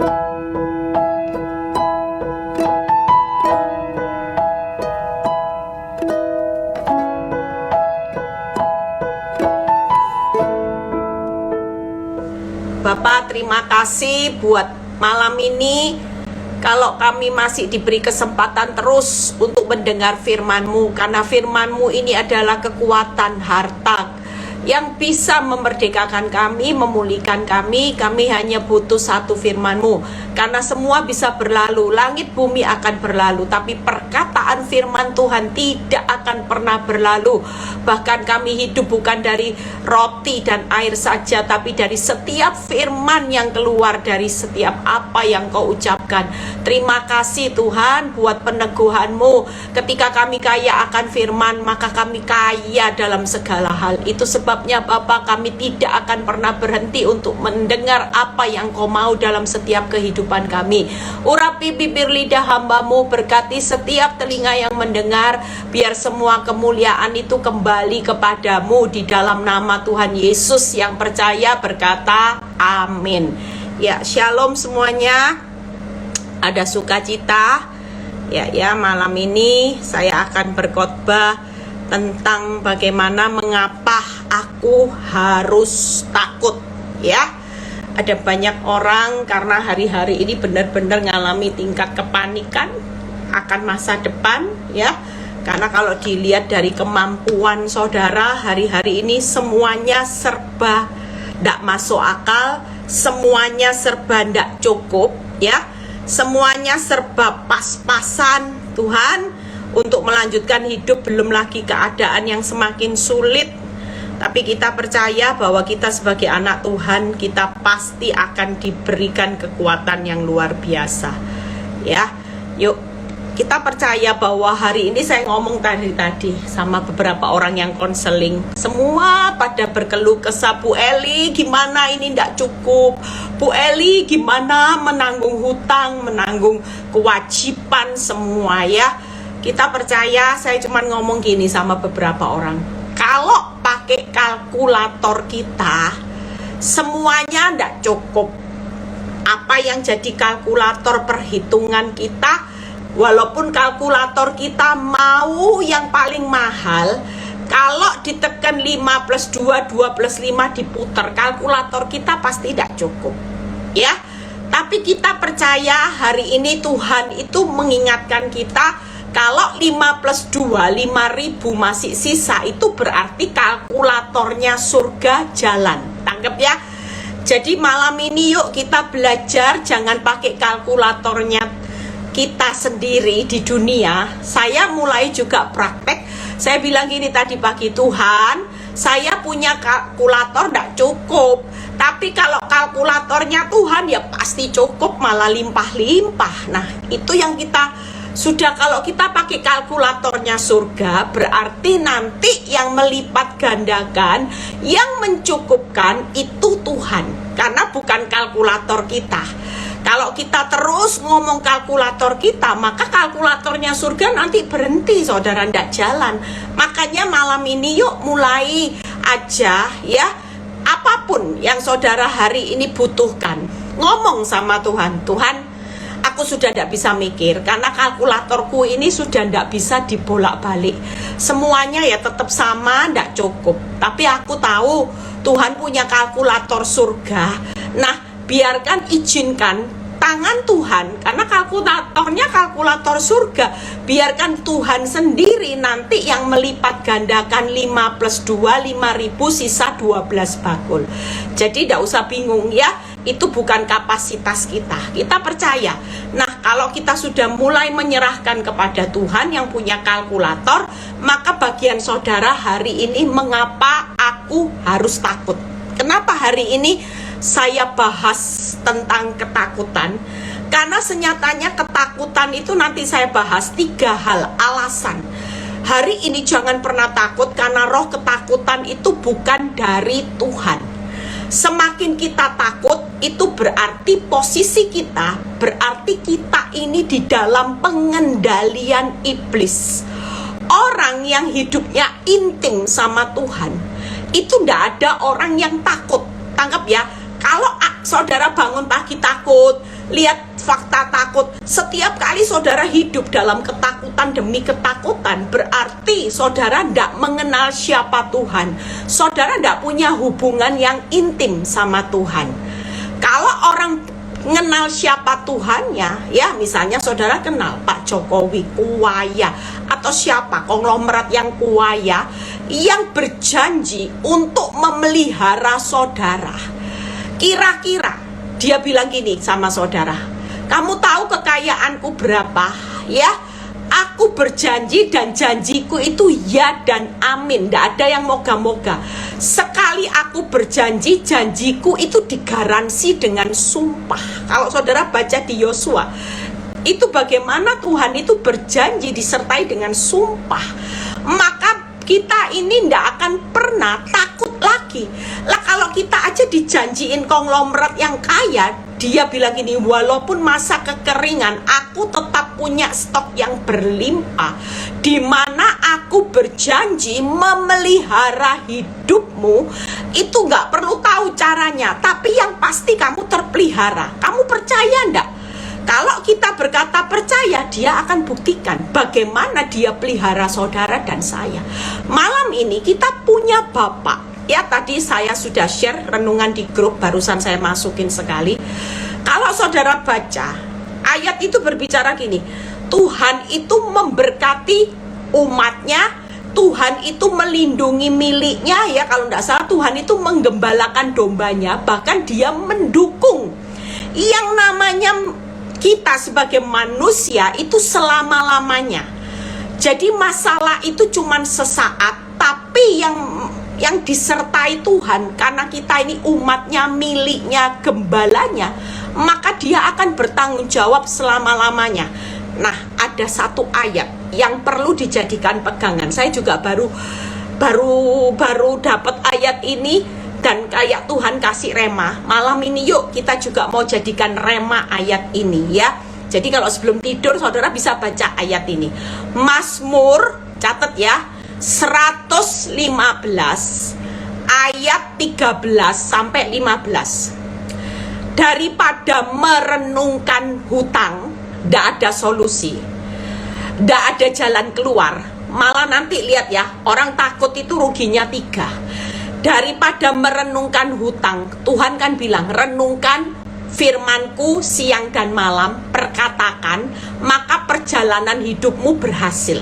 Bapak, terima kasih buat malam ini. Kalau kami masih diberi kesempatan terus untuk mendengar firman-Mu, karena firman-Mu ini adalah kekuatan harta yang bisa memerdekakan kami, memulihkan kami. Kami hanya butuh satu firman-Mu, karena semua bisa berlalu, langit bumi akan berlalu, tapi perkataan firman Tuhan tidak akan pernah berlalu. Bahkan kami hidup bukan dari roti dan air saja, tapi dari setiap firman yang keluar dari setiap apa yang Kau ucapkan. Terima kasih Tuhan buat peneguhan-Mu. Ketika kami kaya akan firman, maka kami kaya dalam segala hal. Itu sebabnya Bapa, kami tidak akan pernah berhenti untuk mendengar apa yang Kau mau dalam setiap kehidupan kami. Urapi bibir lidah hamba-Mu, berkati setiap telinga yang mendengar, biar semua kemuliaan itu kembali kepadamu. Di dalam nama Tuhan Yesus yang percaya berkata amin. Ya, shalom semuanya. Ada sukacita. Ya, malam ini saya akan berkhotbah tentang bagaimana mengapa aku harus takut. Ya, ada banyak orang karena hari-hari ini benar-benar ngalami tingkat kepanikan akan masa depan, ya. Karena kalau dilihat dari kemampuan saudara, hari-hari ini semuanya serba tidak masuk akal, semuanya serba tidak cukup, ya. Semuanya serba pas-pasan. Tuhan, untuk melanjutkan hidup belum lagi keadaan yang semakin sulit. Tapi kita percaya bahwa kita sebagai anak Tuhan, kita pasti akan diberikan kekuatan yang luar biasa. Ya, yuk kita percaya bahwa hari ini saya ngomong tadi sama beberapa orang yang konseling. Semua pada berkeluh kesah, Bu Eli gimana ini tidak cukup, Bu Eli gimana menanggung hutang, menanggung kewajiban semua, ya. Kita percaya, saya cuma ngomong gini sama beberapa orang. Kalau pakai kalkulator kita, semuanya tidak cukup. Apa yang jadi kalkulator perhitungan kita, walaupun kalkulator kita mau yang paling mahal, kalau ditekan 5 plus 2, 2 plus 5 diputar, kalkulator kita pasti tidak cukup, ya. Tapi kita percaya hari ini Tuhan itu mengingatkan kita, kalau 5 plus 2, 5.000 masih sisa, itu berarti kalkulatornya surga jalan. Tangkap ya. Jadi malam ini yuk kita belajar, jangan pakai kalkulatornya kita sendiri di dunia. Saya mulai juga praktek. Saya bilang gini tadi pagi, Tuhan, saya punya kalkulator tidak cukup, tapi kalau kalkulatornya Tuhan ya pasti cukup, malah limpah-limpah. Nah, itu yang kita sudah, kalau kita pakai kalkulatornya surga, berarti nanti yang melipat gandakan, yang mencukupkan itu Tuhan, karena bukan kalkulator kita. Kalau kita terus ngomong kalkulator kita, maka kalkulatornya surga nanti berhenti, saudara, ndak jalan. Makanya malam ini yuk mulai aja, ya. Apapun yang saudara hari ini butuhkan, ngomong sama Tuhan. Tuhan, aku sudah tidak bisa mikir, karena kalkulatorku ini sudah tidak bisa dibolak-balik. Semuanya ya tetap sama, tidak cukup. Tapi aku tahu Tuhan punya kalkulator surga. Nah, biarkan, izinkan tangan Tuhan, karena kalkulatornya kalkulator surga, biarkan Tuhan sendiri nanti yang melipat gandakan 5 plus 2, 5.000 sisa 12 bakul. Jadi tidak usah bingung, ya. Itu bukan kapasitas kita. Kita percaya. Nah, kalau kita sudah mulai menyerahkan kepada Tuhan yang punya kalkulator, maka bagian saudara hari ini, mengapa aku harus takut? Kenapa hari ini saya bahas tentang ketakutan? Karena senyatanya ketakutan itu nanti saya bahas 3 hal alasan. Hari ini jangan pernah takut, karena roh ketakutan itu bukan dari Tuhan. Semakin kita takut, itu berarti posisi kita, berarti kita ini di dalam pengendalian iblis. Orang yang hidupnya intim sama Tuhan, itu tidak ada orang yang takut. Tangkap ya. Kalau saudara bangun pagi takut, lihat fakta takut, setiap kali saudara hidup dalam ketakutan demi ketakutan, berarti saudara tidak mengenal siapa Tuhan. Saudara tidak punya hubungan yang intim sama Tuhan. Kalau orang mengenal siapa Tuhannya, ya misalnya saudara kenal Pak Jokowi kuaya, atau siapa konglomerat yang kuaya yang berjanji untuk memelihara saudara. Kira-kira dia bilang gini sama saudara, kamu tahu kekayaanku berapa? Ya, aku berjanji dan janjiku itu ya dan amin. Tidak ada yang moga-moga. Sekali aku berjanji, janjiku itu digaransi dengan sumpah. Kalau saudara baca di Yosua, itu bagaimana Tuhan itu berjanji disertai dengan sumpah. Maka kita ini tidak akan pernah takut lagi. Lah kalau kita aja dijanjiin konglomerat yang kaya, dia bilang gini, walaupun masa kekeringan, aku tetap punya stok yang berlimpah, di mana aku berjanji memelihara hidupmu. Itu nggak perlu tahu caranya, tapi yang pasti kamu terpelihara. Kamu percaya enggak? Kalau kita berkata percaya, dia akan buktikan bagaimana dia pelihara saudara dan saya. Malam ini kita punya Bapak. Ya, tadi saya sudah share renungan di grup, barusan saya masukin sekali. Kalau saudara baca, ayat itu berbicara gini, Tuhan itu memberkati umatnya, Tuhan itu melindungi miliknya, ya kalau tidak salah Tuhan itu menggembalakan dombanya, bahkan dia mendukung. Yang namanya kita sebagai manusia itu selama-lamanya. Jadi masalah itu cuma sesaat, tapi yang disertai Tuhan, karena kita ini umatnya, miliknya, gembalanya, maka dia akan bertanggung jawab selama-lamanya. Nah, ada satu ayat yang perlu dijadikan pegangan. Saya juga baru dapat ayat ini. Dan kayak Tuhan kasih rema, malam ini yuk kita juga mau jadikan rema ayat ini ya. Jadi kalau sebelum tidur saudara bisa baca ayat ini. Mazmur, catat ya, 115 ayat 13 sampai 15. Daripada merenungkan hutang, tidak ada solusi, tidak ada jalan keluar. Malah nanti lihat ya, orang takut itu ruginya 3. Daripada merenungkan hutang, Tuhan kan bilang, renungkan firmanku siang dan malam, perkatakan, maka perjalanan hidupmu berhasil.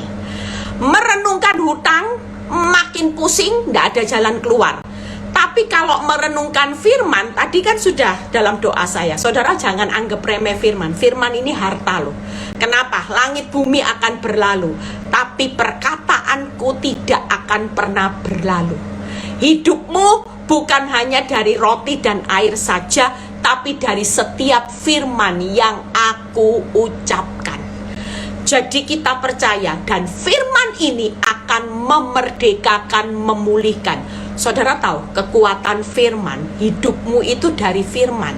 Merenungkan hutang, makin pusing, tidak ada jalan keluar. Tapi kalau merenungkan firman, tadi kan sudah dalam doa saya, saudara jangan anggap remeh firman. Firman ini harta loh. Kenapa? Langit bumi akan berlalu, tapi perkataanku tidak akan pernah berlalu. Hidupmu bukan hanya dari roti dan air saja, tapi dari setiap firman yang aku ucapkan. Jadi kita percaya, dan firman ini akan memerdekakan, memulihkan. Saudara tahu, kekuatan firman, hidupmu itu dari firman.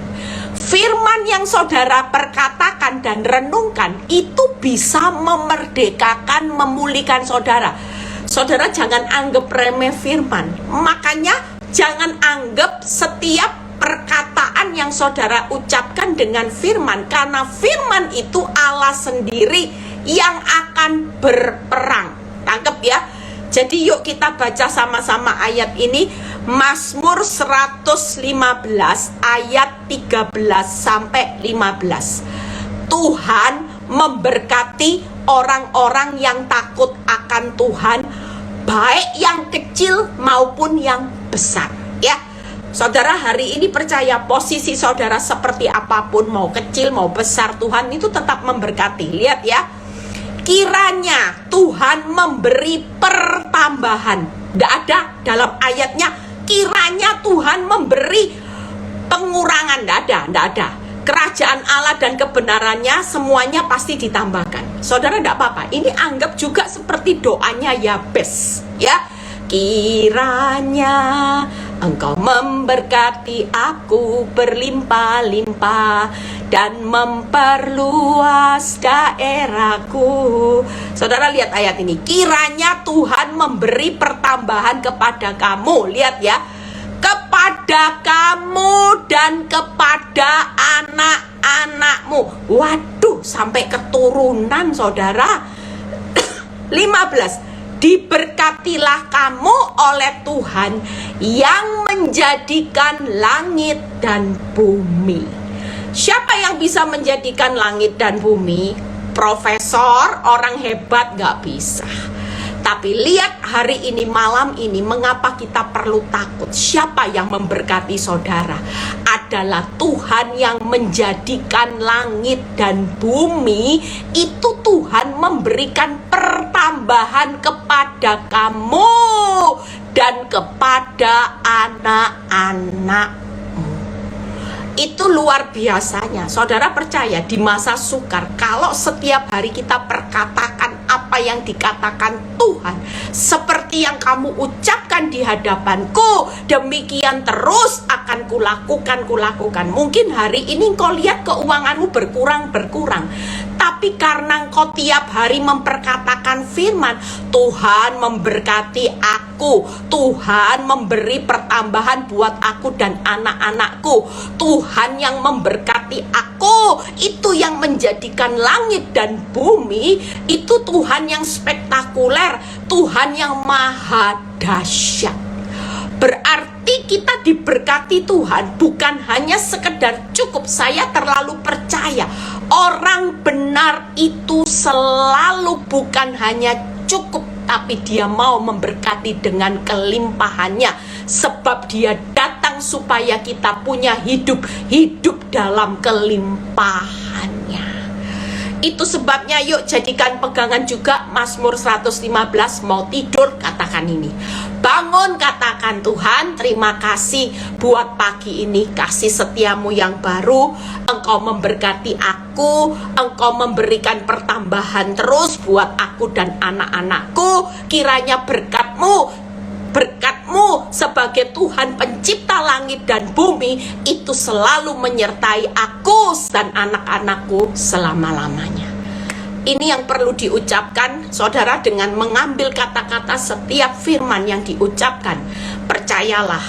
Firman yang saudara perkatakan dan renungkan, itu bisa memerdekakan, memulihkan saudara. Saudara jangan anggap remeh firman. Makanya jangan anggap setiap perkataan yang saudara ucapkan dengan firman, karena firman itu Allah sendiri yang akan berperang. Tangkep ya. Jadi yuk kita baca sama-sama ayat ini, Mazmur 115 ayat 13 sampai 15. Tuhan memberkati orang-orang yang takut akan Tuhan, baik yang kecil maupun yang besar ya. Saudara hari ini percaya posisi saudara seperti apapun, mau kecil mau besar, Tuhan itu tetap memberkati. Lihat ya, kiranya Tuhan memberi pertambahan. Tidak ada dalam ayatnya kiranya Tuhan memberi pengurangan, tidak ada. Kerajaan Allah dan kebenarannya semuanya pasti ditambahkan. Saudara tidak apa-apa, ini anggap juga seperti doanya Yabes ya. Kiranya Engkau memberkati aku berlimpah-limpah dan memperluas daerahku. Saudara lihat ayat ini, kiranya Tuhan memberi pertambahan kepada kamu. Lihat ya, kepada kamu dan kepada anak-anakmu. Waduh, sampai keturunan, saudara. 15. Diberkatilah kamu oleh Tuhan yang menjadikan langit dan bumi. Siapa yang bisa menjadikan langit dan bumi? Profesor, orang hebat gak bisa. Tapi lihat hari ini, malam ini, mengapa kita perlu takut? Siapa yang memberkati saudara? Adalah Tuhan yang menjadikan langit dan bumi. Itu Tuhan memberikan pertambahan kepada kamu dan kepada anak-anakmu. Itu luar biasanya. Saudara percaya di masa sukar, kalau setiap hari kita perkatakan apa yang dikatakan Tuhan, seperti yang kamu ucapkan di hadapanku, demikian terus akan kulakukan. Mungkin hari ini engkau lihat keuanganmu berkurang, tapi karena engkau tiap hari memperkatakan firman, Tuhan memberkati aku, Tuhan memberi pertambahan buat aku dan anak-anakku, Tuhan yang memberkati aku, itu yang menjadikan langit dan bumi. Itu Tuhan yang spektakuler, Tuhan yang maha dahsyat. Berarti kita diberkati Tuhan bukan hanya sekedar cukup. Saya terlalu percaya orang benar itu selalu bukan hanya cukup, tapi dia mau memberkati dengan kelimpahannya. Sebab dia datang supaya kita punya hidup dalam kelimpahannya. Itu sebabnya yuk jadikan pegangan juga Mazmur 115. Mau tidur, katakan ini. Bangun, katakan, Tuhan terima kasih buat pagi ini, kasih setiamu yang baru. Engkau memberkati aku, engkau memberikan pertambahan terus buat aku dan anak-anakku. Kiranya berkatmu sebagai Tuhan pencipta langit dan bumi itu selalu menyertai aku dan anak-anakku selama-lamanya. Ini yang perlu diucapkan, saudara, dengan mengambil kata-kata setiap firman yang diucapkan. Percayalah,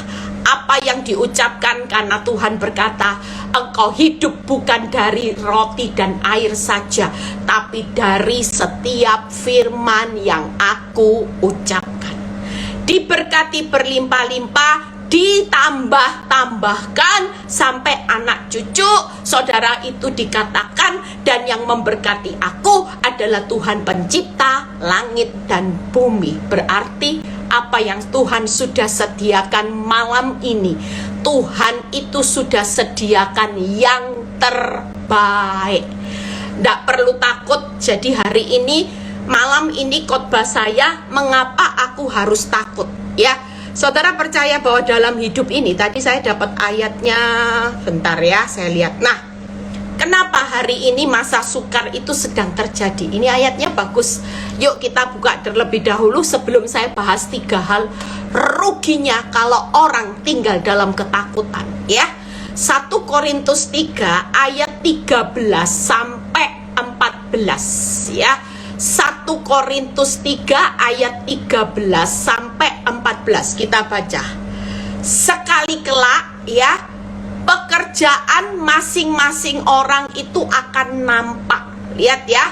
apa yang diucapkan karena Tuhan berkata, engkau hidup bukan dari roti dan air saja, tapi dari setiap firman yang aku ucapkan. Diberkati berlimpah-limpah, ditambah-tambahkan sampai anak cucu, saudara, itu dikatakan, dan yang memberkati aku adalah Tuhan pencipta langit dan bumi. Berarti apa yang Tuhan sudah sediakan malam ini, Tuhan itu sudah sediakan yang terbaik. Tidak perlu takut. Jadi hari ini, malam ini khotbah saya, mengapa aku harus takut, ya. Saudara percaya bahwa dalam hidup ini, tadi saya dapat ayatnya, bentar ya, saya lihat. Nah, kenapa hari ini masa sukar itu sedang terjadi? Ini ayatnya bagus. Yuk kita buka terlebih dahulu sebelum saya bahas 3 hal ruginya kalau orang tinggal dalam ketakutan, ya. 1 Korintus 3 ayat 13 sampai 14, ya. 1 Korintus 3 ayat 13 sampai 14 kita baca. Sekali kelak, ya, pekerjaan masing-masing orang itu akan nampak. Lihat ya,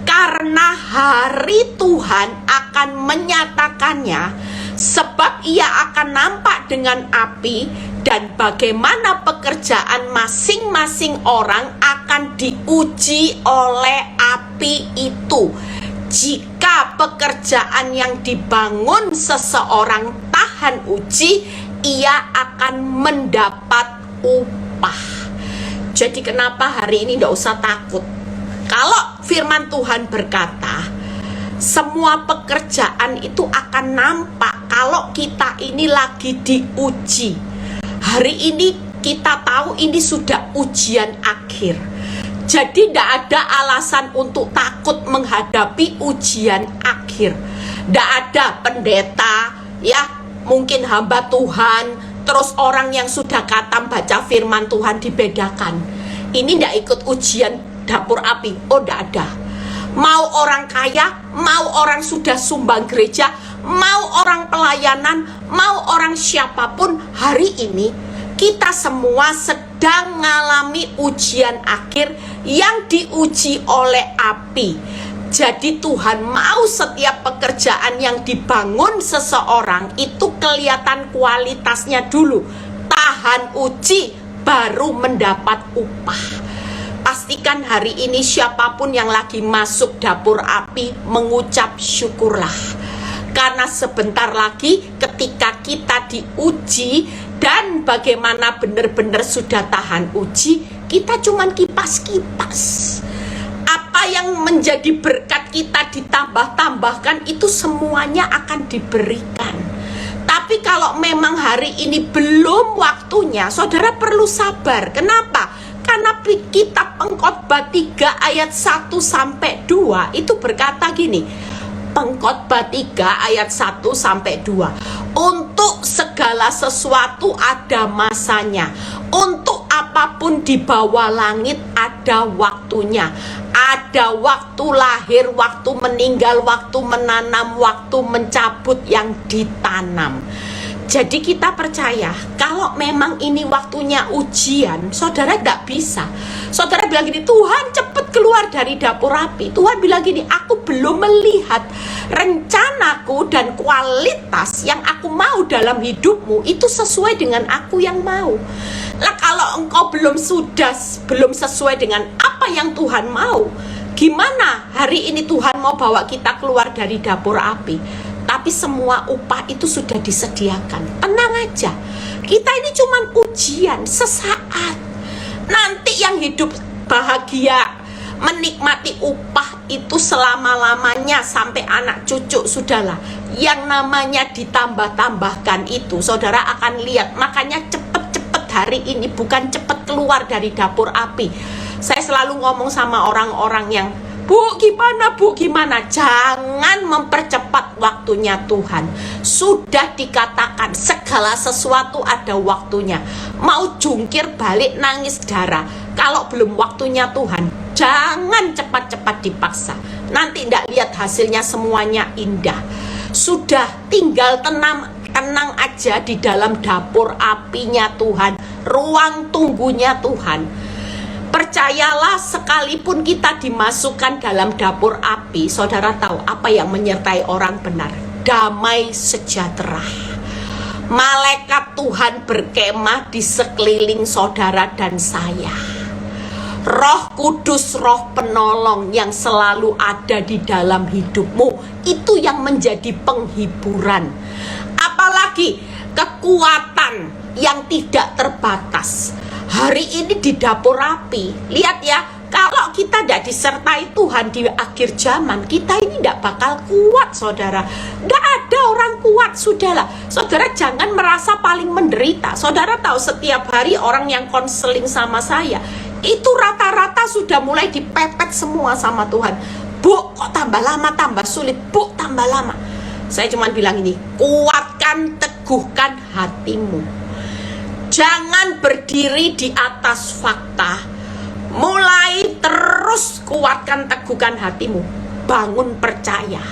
karena hari Tuhan akan menyatakannya, sebab ia akan nampak dengan api, dan bagaimana pekerjaan masing-masing orang akan diuji oleh api itu. Jika pekerjaan yang dibangun seseorang tahan uji, ia akan mendapat upah. Jadi kenapa hari ini tidak usah takut? Kalau firman Tuhan berkata, semua pekerjaan itu akan nampak kalau kita ini lagi diuji. Hari ini kita tahu ini sudah ujian akhir. Jadi tidak ada alasan untuk takut menghadapi ujian akhir. Tidak ada pendeta, ya, mungkin hamba Tuhan, terus orang yang sudah khatam baca firman Tuhan dibedakan. Ini tidak ikut ujian dapur api. Oh, tidak ada. Mau orang kaya, mau orang sudah sumbang gereja, mau orang pelayanan, mau orang siapapun, hari ini kita semua sedang mengalami ujian akhir yang diuji oleh api. Jadi Tuhan mau setiap pekerjaan yang dibangun seseorang itu kelihatan kualitasnya dulu. Tahan uji baru mendapat upah. Pastikan hari ini siapapun yang lagi masuk dapur api mengucap syukurlah. Karena sebentar lagi ketika kita diuji dan bagaimana benar-benar sudah tahan uji, kita cuman kipas-kipas. Apa yang menjadi berkat kita ditambah-tambahkan itu semuanya akan diberikan. Tapi kalau memang hari ini belum waktunya, saudara perlu sabar. Kenapa? Karena kitab Pengkhotbah 3 ayat 1-2 itu berkata gini. Pengkhotbah 3 ayat 1-2. Untuk segala sesuatu ada masanya. Untuk apapun di bawah langit ada waktunya. Ada waktu lahir, waktu meninggal, waktu menanam, waktu mencabut yang ditanam. Jadi kita percaya kalau memang ini waktunya ujian, saudara tidak bisa. Saudara bilang gini, Tuhan cepat keluar dari dapur api. Tuhan bilang gini, aku belum melihat rencanaku dan kualitas yang aku mau dalam hidupmu itu sesuai dengan aku yang mau. Lah kalau engkau belum sesuai dengan apa yang Tuhan mau, gimana hari ini Tuhan mau bawa kita keluar dari dapur api? Tapi semua upah itu sudah disediakan. Tenang aja. Kita ini cuma ujian sesaat. Nanti yang hidup bahagia, menikmati upah itu selama-lamanya sampai anak cucu, sudahlah. Yang namanya ditambah-tambahkan itu, saudara akan lihat. Makanya cepet-cepet hari ini, bukan cepet keluar dari dapur api. Saya selalu ngomong sama orang-orang yang, Bu, gimana? Jangan mempercepat waktunya Tuhan. Sudah dikatakan segala sesuatu ada waktunya. Mau jungkir balik nangis darah, kalau belum waktunya Tuhan, jangan cepat-cepat dipaksa. Nanti tidak lihat hasilnya semuanya indah. Sudah tinggal tenang aja di dalam dapur apinya Tuhan, ruang tunggunya Tuhan. Percayalah, sekalipun kita dimasukkan dalam dapur api, saudara tahu apa yang menyertai orang benar? Damai sejahtera. Malaikat Tuhan berkemah di sekeliling saudara dan saya. Roh Kudus, roh penolong yang selalu ada di dalam hidupmu, itu yang menjadi penghiburan. Apalagi kekuatan yang tidak terbatas. Hari ini di dapur api, lihat ya, kalau kita tidak disertai Tuhan di akhir zaman, kita ini tidak bakal kuat, saudara. Tidak ada orang kuat, sudahlah. Saudara jangan merasa paling menderita. Saudara tahu setiap hari orang yang konseling sama saya, itu rata-rata sudah mulai dipepet semua sama Tuhan. Bu, kok tambah lama, tambah sulit. Bu, tambah lama. Saya cuma bilang ini, kuatkan, teguhkan hatimu. Jangan berdiri di atas fakta. Mulai terus kuatkan, teguhkan hatimu. Bangun percaya.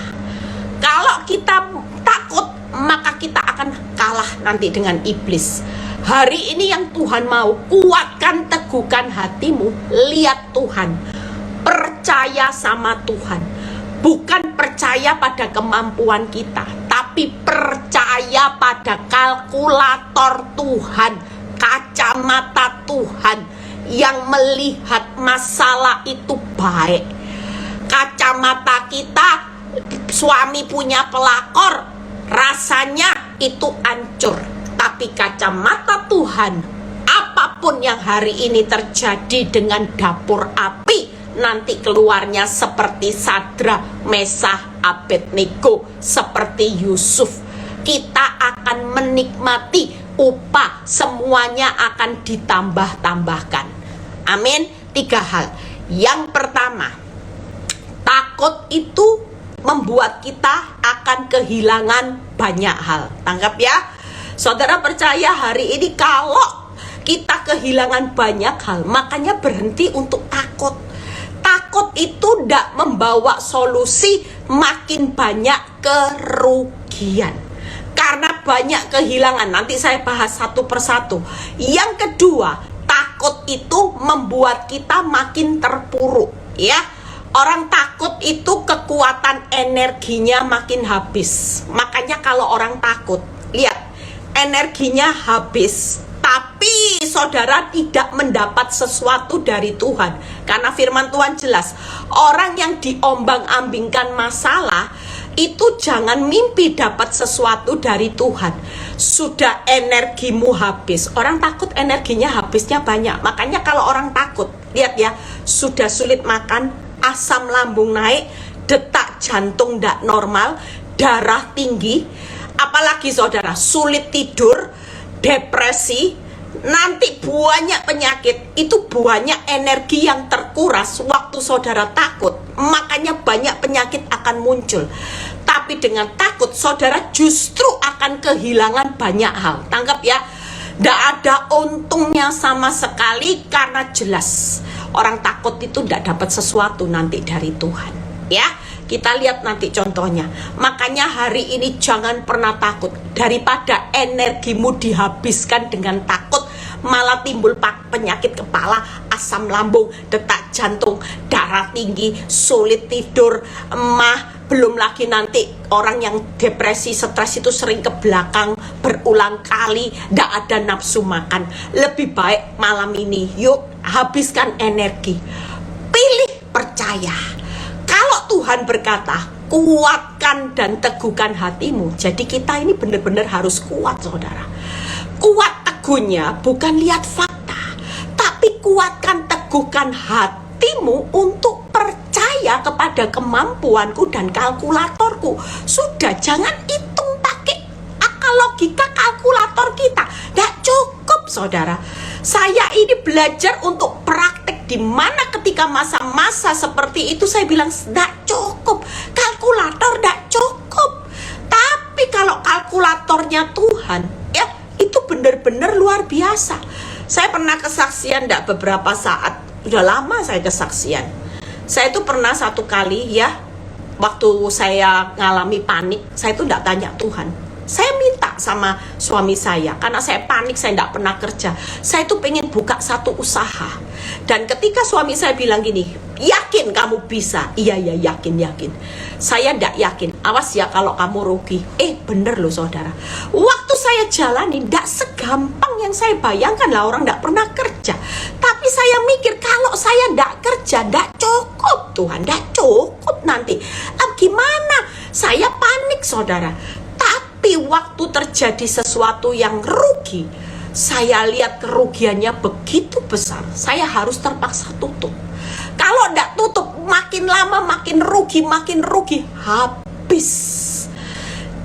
Kalau kita takut, maka kita akan kalah nanti dengan iblis. Hari ini yang Tuhan mau, kuatkan, teguhkan hatimu. Lihat Tuhan. Percaya sama Tuhan. Bukan percaya pada kemampuan kita, tapi percaya pada kalkulator Tuhan, kacamata Tuhan yang melihat masalah itu baik. Kacamata kita, suami punya pelakor, rasanya itu hancur. Tapi kacamata Tuhan, apapun yang hari ini terjadi dengan dapur api, nanti keluarnya seperti Sadra, Mesah, Abednego, seperti Yusuf. Kita akan menikmati upah, semuanya akan ditambah-tambahkan. Amin. 3 hal. Yang pertama, takut itu membuat kita akan kehilangan banyak hal. Tangkap ya. Saudara percaya hari ini kalau kita kehilangan banyak hal, makanya berhenti untuk takut. Takut itu tidak membawa solusi, makin banyak kerugian. kerugian. Karena banyak kehilangan. Nanti saya bahas satu persatu. Yang kedua, takut itu membuat kita makin terpuruk, ya. Orang takut itu kekuatan energinya makin habis. Makanya kalau orang takut, lihat, energinya habis, tapi saudara tidak mendapat sesuatu dari Tuhan. Karena firman Tuhan jelas, orang yang diombang-ambingkan masalah itu jangan mimpi dapat sesuatu dari Tuhan. Sudah energimu habis. Orang takut energinya habisnya banyak. Makanya kalau orang takut, lihat ya, sudah sulit makan, asam lambung naik, detak jantung tidak normal, darah tinggi, apalagi saudara sulit tidur, depresi, nanti banyak penyakit. Itu banyak energi yang terkuras waktu saudara takut. Makanya banyak penyakit akan muncul. Tapi dengan takut saudara justru akan kehilangan banyak hal. Tangkap ya. Tidak ada untungnya sama sekali, karena jelas orang takut itu tidak dapat sesuatu nanti dari Tuhan. Ya, kita lihat nanti contohnya. Makanya hari ini jangan pernah takut. Daripada energimu dihabiskan dengan takut, malah timbul penyakit kepala, asam lambung, detak jantung, darah tinggi, sulit tidur, emah. Belum lagi nanti orang yang depresi, stres itu sering ke belakang berulang kali, tidak ada nafsu makan. Lebih baik malam ini, yuk habiskan energi, pilih percaya. Kalau Tuhan berkata, kuatkan dan teguhkan hatimu. Jadi kita ini benar-benar harus kuat, saudara. Kuat teguhnya bukan lihat fakta, tapi kuatkan teguhkan hatimu untuk percaya kepada kemampuanku dan kalkulatorku. Sudah, jangan hitung pakai akal logika kalkulator kita. Tidak cukup, saudara. Saya ini belajar untuk praktek, di mana ketika masa-masa seperti itu saya bilang tidak cukup, kalkulator tidak cukup. Tapi kalau kalkulatornya Tuhan, ya itu benar-benar luar biasa. Saya pernah kesaksian tidak beberapa saat, udah lama saya kesaksian. Saya itu pernah satu kali ya, waktu saya ngalami panik, saya itu tidak tanya Tuhan. Saya minta sama suami saya, karena saya panik, saya tidak pernah kerja. Saya itu pengen buka satu usaha. Dan ketika suami saya bilang gini, yakin kamu bisa? Iya, yakin. Saya tidak yakin, awas ya kalau kamu rugi. Bener loh saudara. Waktu saya jalani, tidak segampang yang saya bayangkan lah, orang tidak pernah kerja. Tapi saya mikir, kalau saya tidak kerja, tidak cukup Tuhan, tidak cukup nanti. Gimana? Saya panik saudara. Tapi waktu terjadi sesuatu yang rugi, saya lihat kerugiannya begitu besar, saya harus terpaksa tutup. Kalau tidak tutup, makin lama makin rugi, habis.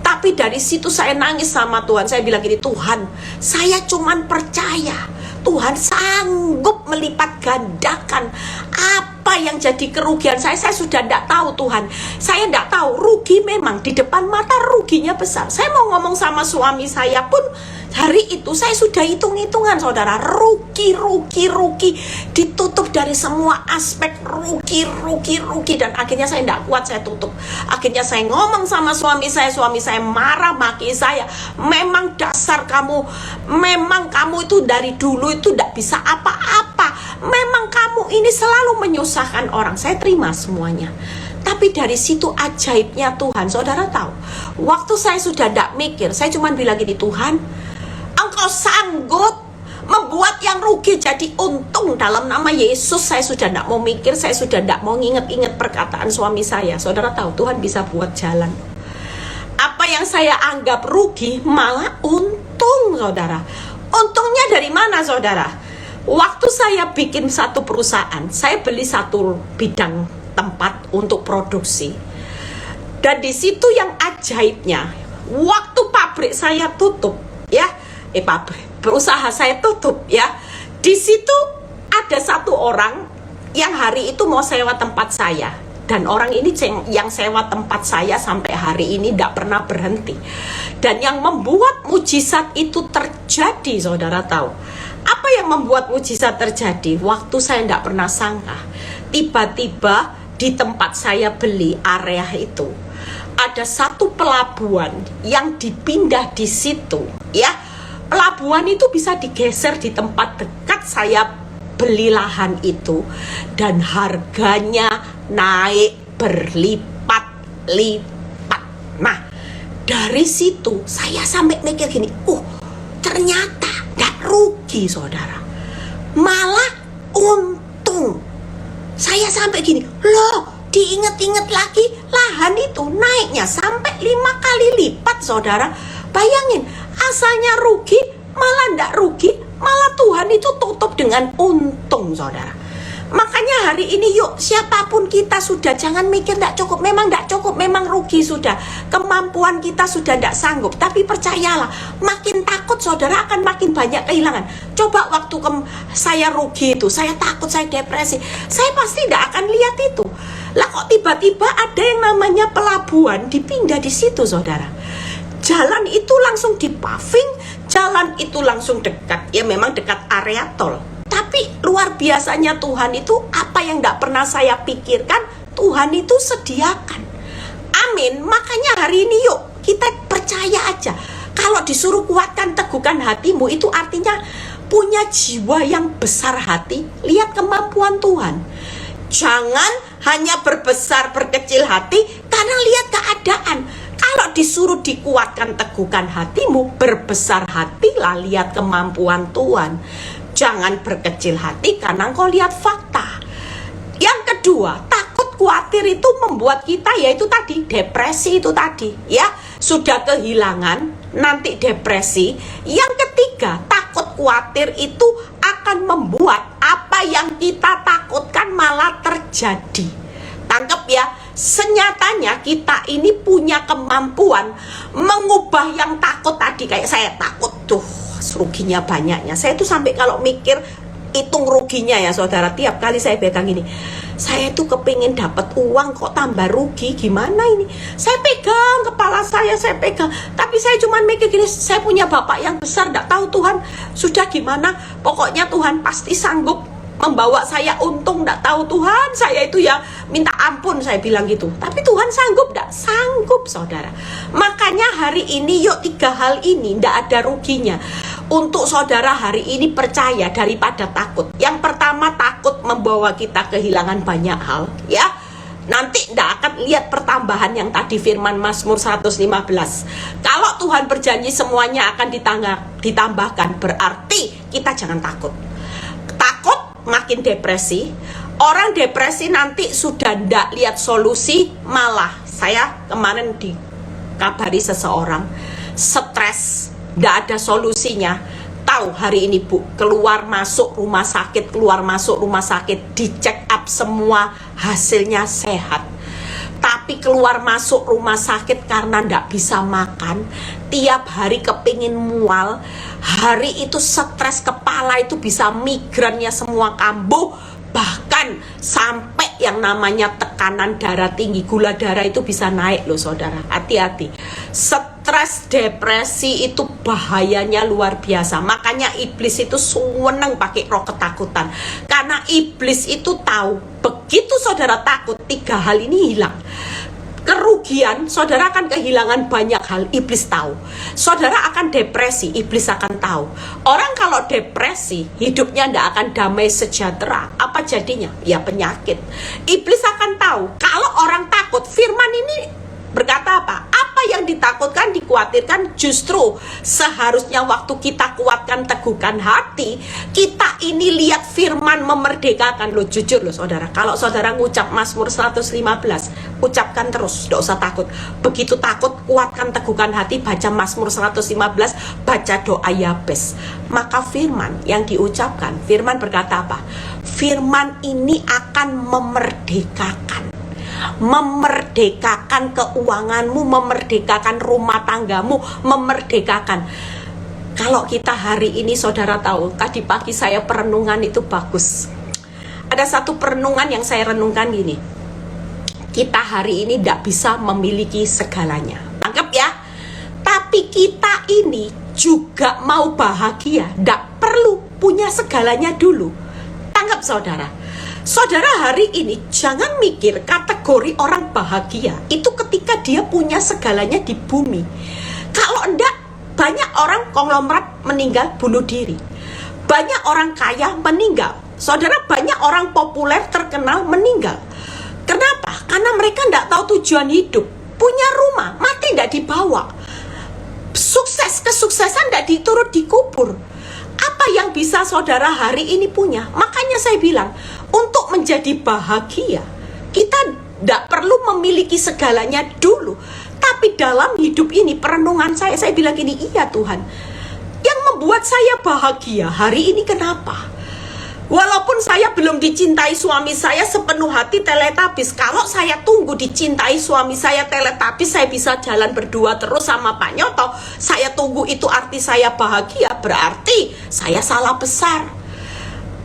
Tapi dari situ saya nangis sama Tuhan. Saya bilang gini, Tuhan, saya cuman percaya Tuhan sanggup melipat gandakan apa yang jadi kerugian saya sudah tidak tahu Tuhan. Saya tidak tahu, rugi memang di depan mata ruginya besar. Saya mau ngomong sama suami saya pun hari itu saya sudah hitung-hitungan saudara, rugi, ditutup dari semua aspek, rugi, dan akhirnya saya tidak kuat, saya tutup. Akhirnya saya ngomong sama suami saya marah, maki saya, memang dasar kamu, memang kamu itu dari dulu itu tidak bisa apa-apa, memang kamu ini selalu menyusahkan orang. Saya terima semuanya. Tapi dari situ ajaibnya Tuhan, saudara tahu, waktu saya sudah tidak mikir, saya cuma bilang gini, Tuhan, Engkau sanggup membuat yang rugi jadi untung dalam nama Yesus. Saya sudah tidak mau mikir, saya sudah tidak mau ingat-ingat perkataan suami saya. Saudara tahu, Tuhan bisa buat jalan. Apa yang saya anggap rugi malah untung, saudara. Untungnya dari mana, saudara? Waktu saya bikin satu perusahaan, saya beli satu bidang tempat untuk produksi. Dan di situ yang ajaibnya, waktu pabrik saya tutup, ya, perusahaan saya tutup, ya. Di situ ada satu orang yang hari itu mau sewa tempat saya, dan orang ini yang sewa tempat saya sampai hari ini tidak pernah berhenti. Dan yang membuat mujizat itu terjadi, saudara tahu apa yang membuat mujizat terjadi? Waktu saya tidak pernah sangka, tiba-tiba di tempat saya beli area itu, ada satu pelabuhan yang dipindah di situ, ya. Pelabuhan itu bisa digeser di tempat dekat saya beli lahan itu, dan harganya naik berlipat-lipat. Nah, dari situ saya sampai mikir gini, ternyata gak rugi saudara, malah untung. Saya sampai gini, loh, diinget-inget lagi lahan itu naiknya sampai 5 kali lipat saudara. Bayangin, asalnya rugi malah ndak rugi, malah Tuhan itu tutup dengan untung saudara. Makanya hari ini yuk, siapapun kita sudah jangan mikir ndak cukup. Memang ndak cukup, memang rugi sudah, kemampuan kita sudah ndak sanggup. Tapi percayalah, makin takut saudara akan makin banyak kehilangan. Coba waktu saya rugi itu, saya takut, saya depresi, saya pasti ndak akan lihat itu. Lah kok tiba-tiba ada yang namanya pelabuhan dipindah di situ saudara. Jalan itu langsung dipaving, jalan itu langsung dekat. Ya memang dekat area tol. Tapi luar biasanya Tuhan itu, apa yang gak pernah saya pikirkan, Tuhan itu sediakan. Amin. Makanya hari ini yuk kita percaya aja. Kalau disuruh kuatkan teguhkan hatimu, itu artinya punya jiwa yang besar hati. Lihat kemampuan Tuhan. Jangan hanya berbesar berkecil hati karena lihat keadaan. Kalau disuruh dikuatkan teguhkan hatimu, berbesar hatilah, lihat kemampuan Tuhan. Jangan berkecil hati karena engkau lihat fakta. Yang kedua, takut khawatir itu membuat kita, yaitu tadi depresi itu tadi, ya. Sudah kehilangan, nanti depresi. Yang ketiga, takut khawatir itu akan membuat apa yang kita takutkan malah terjadi. Tangkap ya, senyatanya kita ini punya kemampuan mengubah yang takut tadi. Kayak saya takut tuh ruginya banyaknya, saya tuh sampai kalau mikir hitung ruginya ya saudara, tiap kali saya pegang ini, saya tuh kepingin dapat uang kok tambah rugi, gimana ini? Saya pegang kepala saya pegang, tapi saya cuma mikir gini, saya punya Bapak yang besar, gak tahu Tuhan sudah gimana, pokoknya Tuhan pasti sanggup membawa saya untung. Gak tahu Tuhan, saya itu ya minta ampun, saya bilang gitu. Tapi Tuhan sanggup? Gak sanggup saudara. Makanya hari ini yuk, 3 hal ini gak ada ruginya untuk saudara hari ini percaya daripada takut. Yang pertama, takut membawa kita kehilangan banyak hal, ya. Nanti ndak akan lihat pertambahan yang tadi firman Mazmur 115. Kalau Tuhan berjanji semuanya akan ditambahkan, berarti kita jangan takut. Takut makin depresi. Orang depresi nanti sudah ndak lihat solusi, malah saya kemarin dikabari seseorang stres, ndak ada solusinya. Tahu hari ini Bu, keluar masuk rumah sakit, dicek up semua, hasilnya sehat. Tapi keluar masuk rumah sakit karena ndak bisa makan, tiap hari kepingin mual, hari itu stres, kepala itu bisa migrannya semua kambuh, bahkan sampai yang namanya tekanan darah tinggi, gula darah itu bisa naik loh saudara. Hati-hati, stres, depresi itu bahayanya luar biasa. Makanya iblis itu seneng pakai roh ketakutan, karena iblis itu tahu begitu saudara takut, 3 hal ini hilang. Kerugian, saudara akan kehilangan banyak hal, iblis tahu. Saudara akan depresi, iblis akan tahu. Orang kalau depresi, hidupnya tidak akan damai sejahtera. Apa jadinya? Ya penyakit. Iblis akan tahu. Kalau orang takut, firman ini berkata apa? Apa yang ditakutkan, dikhawatirkan, justru seharusnya waktu kita kuatkan, teguhkan hati, kita ini lihat firman memerdekakan. Loh, jujur loh saudara, kalau saudara ngucap Mazmur 115, ucapkan terus, gak usah takut. Begitu takut, kuatkan, teguhkan hati, baca Mazmur 115, baca doa Yabes. Maka firman yang diucapkan, firman berkata apa? Firman ini akan memerdekakan keuanganmu, memerdekakan rumah tanggamu, memerdekakan. Kalau kita hari ini saudara tahu, tadi pagi saya perenungan itu bagus. Ada satu perenungan yang saya renungkan gini, kita hari ini tidak bisa memiliki segalanya, tangkap ya. Tapi kita ini juga mau bahagia, tidak perlu punya segalanya dulu. Tangkap saudara. Saudara hari ini jangan mikir kategori kategori orang bahagia itu ketika dia punya segalanya di bumi. Kalau enggak, banyak orang konglomerat meninggal bunuh diri. Banyak orang kaya meninggal. Saudara, banyak orang populer terkenal meninggal. Kenapa? Karena mereka enggak tahu tujuan hidup. Punya rumah, mati enggak dibawa. Sukses, kesuksesan enggak diturut dikubur. Apa yang bisa saudara hari ini punya? Makanya saya bilang, untuk menjadi bahagia, kita tidak perlu memiliki segalanya dulu. Tapi dalam hidup ini, perenungan saya bilang gini, iya Tuhan, yang membuat saya bahagia hari ini kenapa? Walaupun saya belum dicintai suami saya sepenuh hati teletabis, kalau saya tunggu dicintai suami saya teletabis, saya bisa jalan berdua terus sama Pak Nyoto, saya tunggu itu arti saya bahagia, berarti saya salah besar.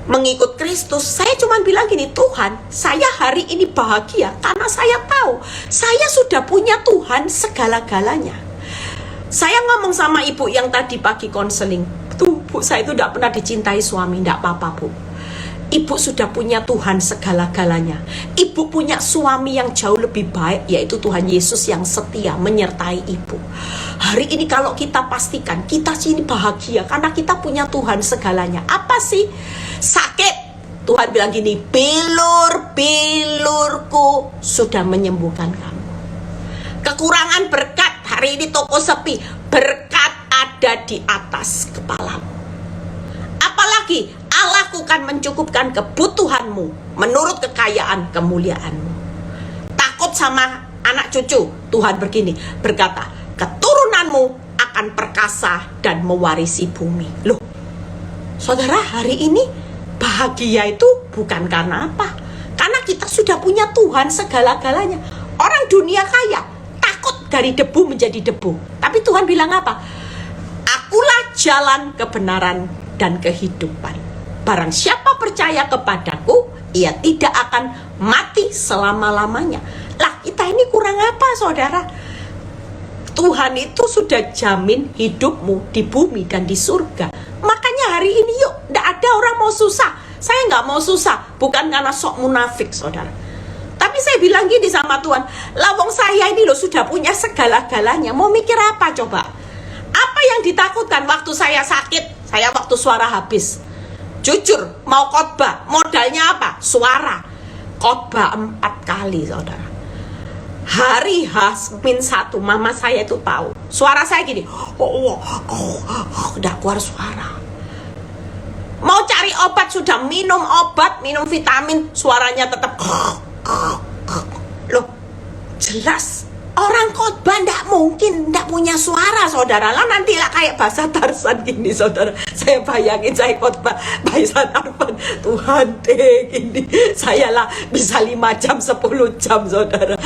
Mengikut Kristus, saya cuma bilang gini, Tuhan, saya hari ini bahagia karena saya tahu saya sudah punya Tuhan segala-galanya. Saya ngomong sama ibu yang tadi pagi konseling, tuh Bu, saya itu tidak pernah dicintai suami, tidak apa-apa Bu. Ibu sudah punya Tuhan segala-galanya. Ibu punya suami yang jauh lebih baik, yaitu Tuhan Yesus yang setia menyertai ibu. Hari ini kalau kita pastikan kita sini bahagia karena kita punya Tuhan segalanya. Apa sih? Sakit, Tuhan bilang gini, bilur-bilurku sudah menyembuhkan kamu. Kekurangan berkat, hari ini toko sepi, berkat ada di atas kepalamu. Apalagi Allahku kan mencukupkan kebutuhanmu menurut kekayaan kemuliaanmu. Takut sama anak cucu, Tuhan berkata, keturunanmu akan perkasa dan mewarisi bumi. Loh, saudara, hari ini bahagia itu bukan karena apa? Karena kita sudah punya Tuhan segala-galanya. Orang dunia kaya takut dari debu menjadi debu. Tapi Tuhan bilang apa? Akulah jalan kebenaran dan kehidupan. Barang siapa percaya kepadaku, ia tidak akan mati selama-lamanya. Lah, kita ini kurang apa, saudara? Tuhan itu sudah jamin hidupmu di bumi dan di surga. Makanya hari ini yuk, tidak ada orang mau susah. Saya nggak mau susah, bukan karena sok munafik, saudara. Tapi saya bilang gini sama Tuhan, lawang saya ini loh sudah punya segala-galanya. Mau mikir apa coba? Apa yang ditakutkan waktu saya sakit? Saya waktu suara habis. Jujur, mau khotbah, modalnya apa? Suara. Khotbah 4 kali, saudara. Hari H-1, mama saya itu tahu. Suara saya gini, udah keluar suara. Mau cari obat, sudah minum obat, minum vitamin, suaranya tetap. Loh, jelas. Orang khotbah ndak mungkin ndak punya suara, saudara. Lah nanti lah kayak bahasa Tarsan gini, saudara. Saya bayangin saya khotbah bahasa Tarsan, Tuhan deh gini. Saya lah bisa 5 jam, 10 jam, saudara.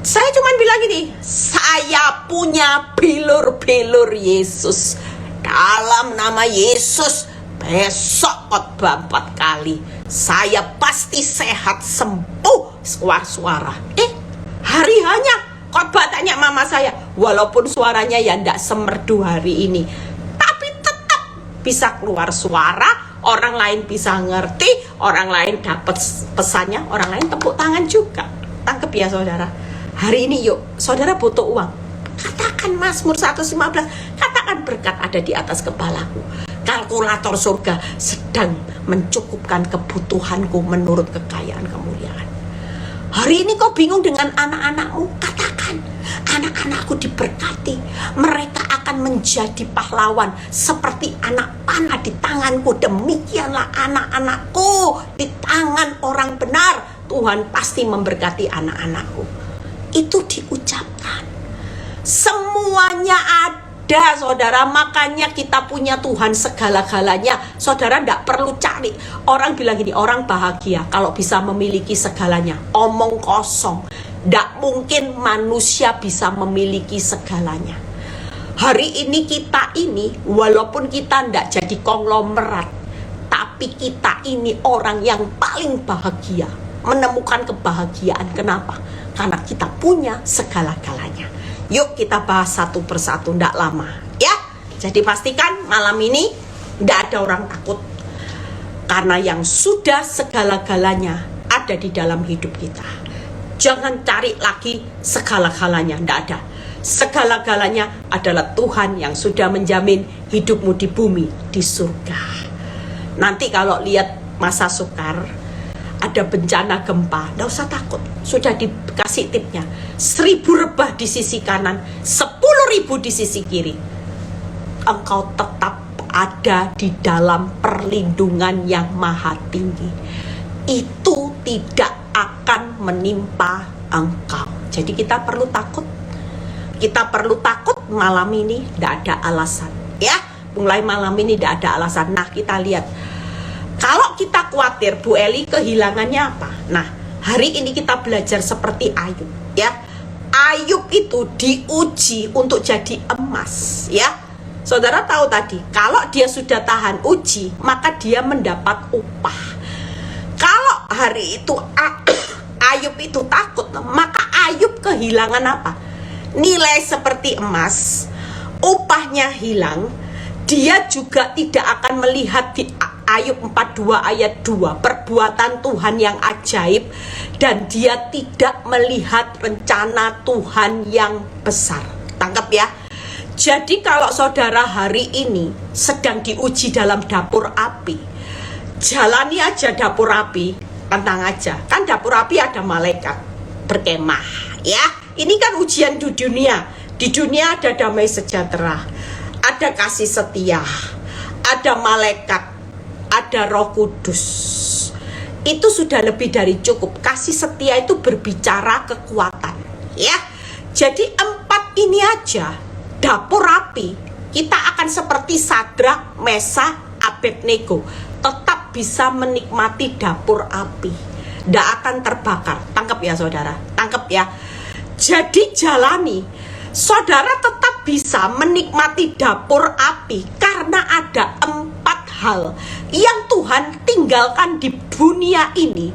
Saya cuma bilang gini, saya punya bilur-bilur Yesus. Dalam nama Yesus, besok khotbah 4 kali. Saya pasti sehat, sembuh, suara. Hari hanya khotbah tanya mama saya, walaupun suaranya ya ndak semerdu hari ini, tapi tetap bisa keluar suara, orang lain bisa ngerti, orang lain dapat pesannya, orang lain tepuk tangan juga. Tangkep ya saudara. Hari ini yuk, saudara butuh uang, katakan Mazmur 115, katakan berkat ada di atas kepalaku. Kalkulator surga sedang mencukupkan kebutuhanku menurut kekayaan kemuliaan. Hari ini kau bingung dengan anak-anakmu, katakan, anak-anakku diberkati, mereka akan menjadi pahlawan seperti anak panah di tanganku. Demikianlah anak-anakku di tangan orang benar. Tuhan pasti memberkati anak-anakku. Itu diucapkan. Semuanya ada, saudara. Makanya kita punya Tuhan segala-galanya. Saudara tidak perlu cari. Orang bilang gini, orang bahagia kalau bisa memiliki segalanya. Omong kosong. Tidak mungkin manusia bisa memiliki segalanya. Hari ini kita ini, walaupun kita tidak jadi konglomerat, tapi kita ini orang yang paling bahagia, menemukan kebahagiaan. Kenapa? Karena kita punya segala-galanya. Yuk kita bahas satu persatu, tidak lama ya. Jadi pastikan malam ini tidak ada orang takut, karena yang sudah segala-galanya ada di dalam hidup kita. Jangan cari lagi segala-galanya, tidak ada. Segala-galanya adalah Tuhan yang sudah menjamin hidupmu di bumi, di surga. Nanti kalau lihat masa sukar, ada bencana gempa, tidak usah takut. Sudah dikasih tipnya, 1000 rebah di sisi kanan, 10.000 di sisi kiri. Engkau tetap ada di dalam perlindungan yang maha tinggi. Itu tidak akan menimpa engkau. Jadi kita perlu takut. Kita perlu takut malam ini, tidak ada alasan. Ya, mulai malam ini tidak ada alasan. Nah, kita lihat. Kalau kita khawatir, Bu Eli, kehilangannya apa? Nah, hari ini kita belajar seperti Ayub. Ya, Ayub itu diuji untuk jadi emas. Ya, saudara tahu tadi, kalau dia sudah tahan uji, maka dia mendapat upah. Kalau hari itu Ayub itu takut, maka Ayub kehilangan apa? Nilai seperti emas, upahnya hilang. Dia juga tidak akan melihat di Ayub 42 ayat 2 perbuatan Tuhan yang ajaib, dan dia tidak melihat rencana Tuhan yang besar. Tangkap ya. Jadi kalau saudara hari ini sedang diuji dalam dapur api, jalani aja dapur api, tantang aja. Kan dapur api ada malaikat berkemah, ya. Ini kan ujian di dunia. Di dunia ada damai sejahtera, ada kasih setia, ada malaikat, ada Roh Kudus. Itu sudah lebih dari cukup. Kasih setia itu berbicara kekuatan, ya. Jadi 4 ini aja dapur api, kita akan seperti Sadrak, Mesah, Abednego, tetap bisa menikmati dapur api, tidak akan terbakar. Tangkap ya saudara, tangkap ya. Jadi jalani, saudara tetap bisa menikmati dapur api karena ada 4 hal yang Tuhan tinggalkan di dunia ini.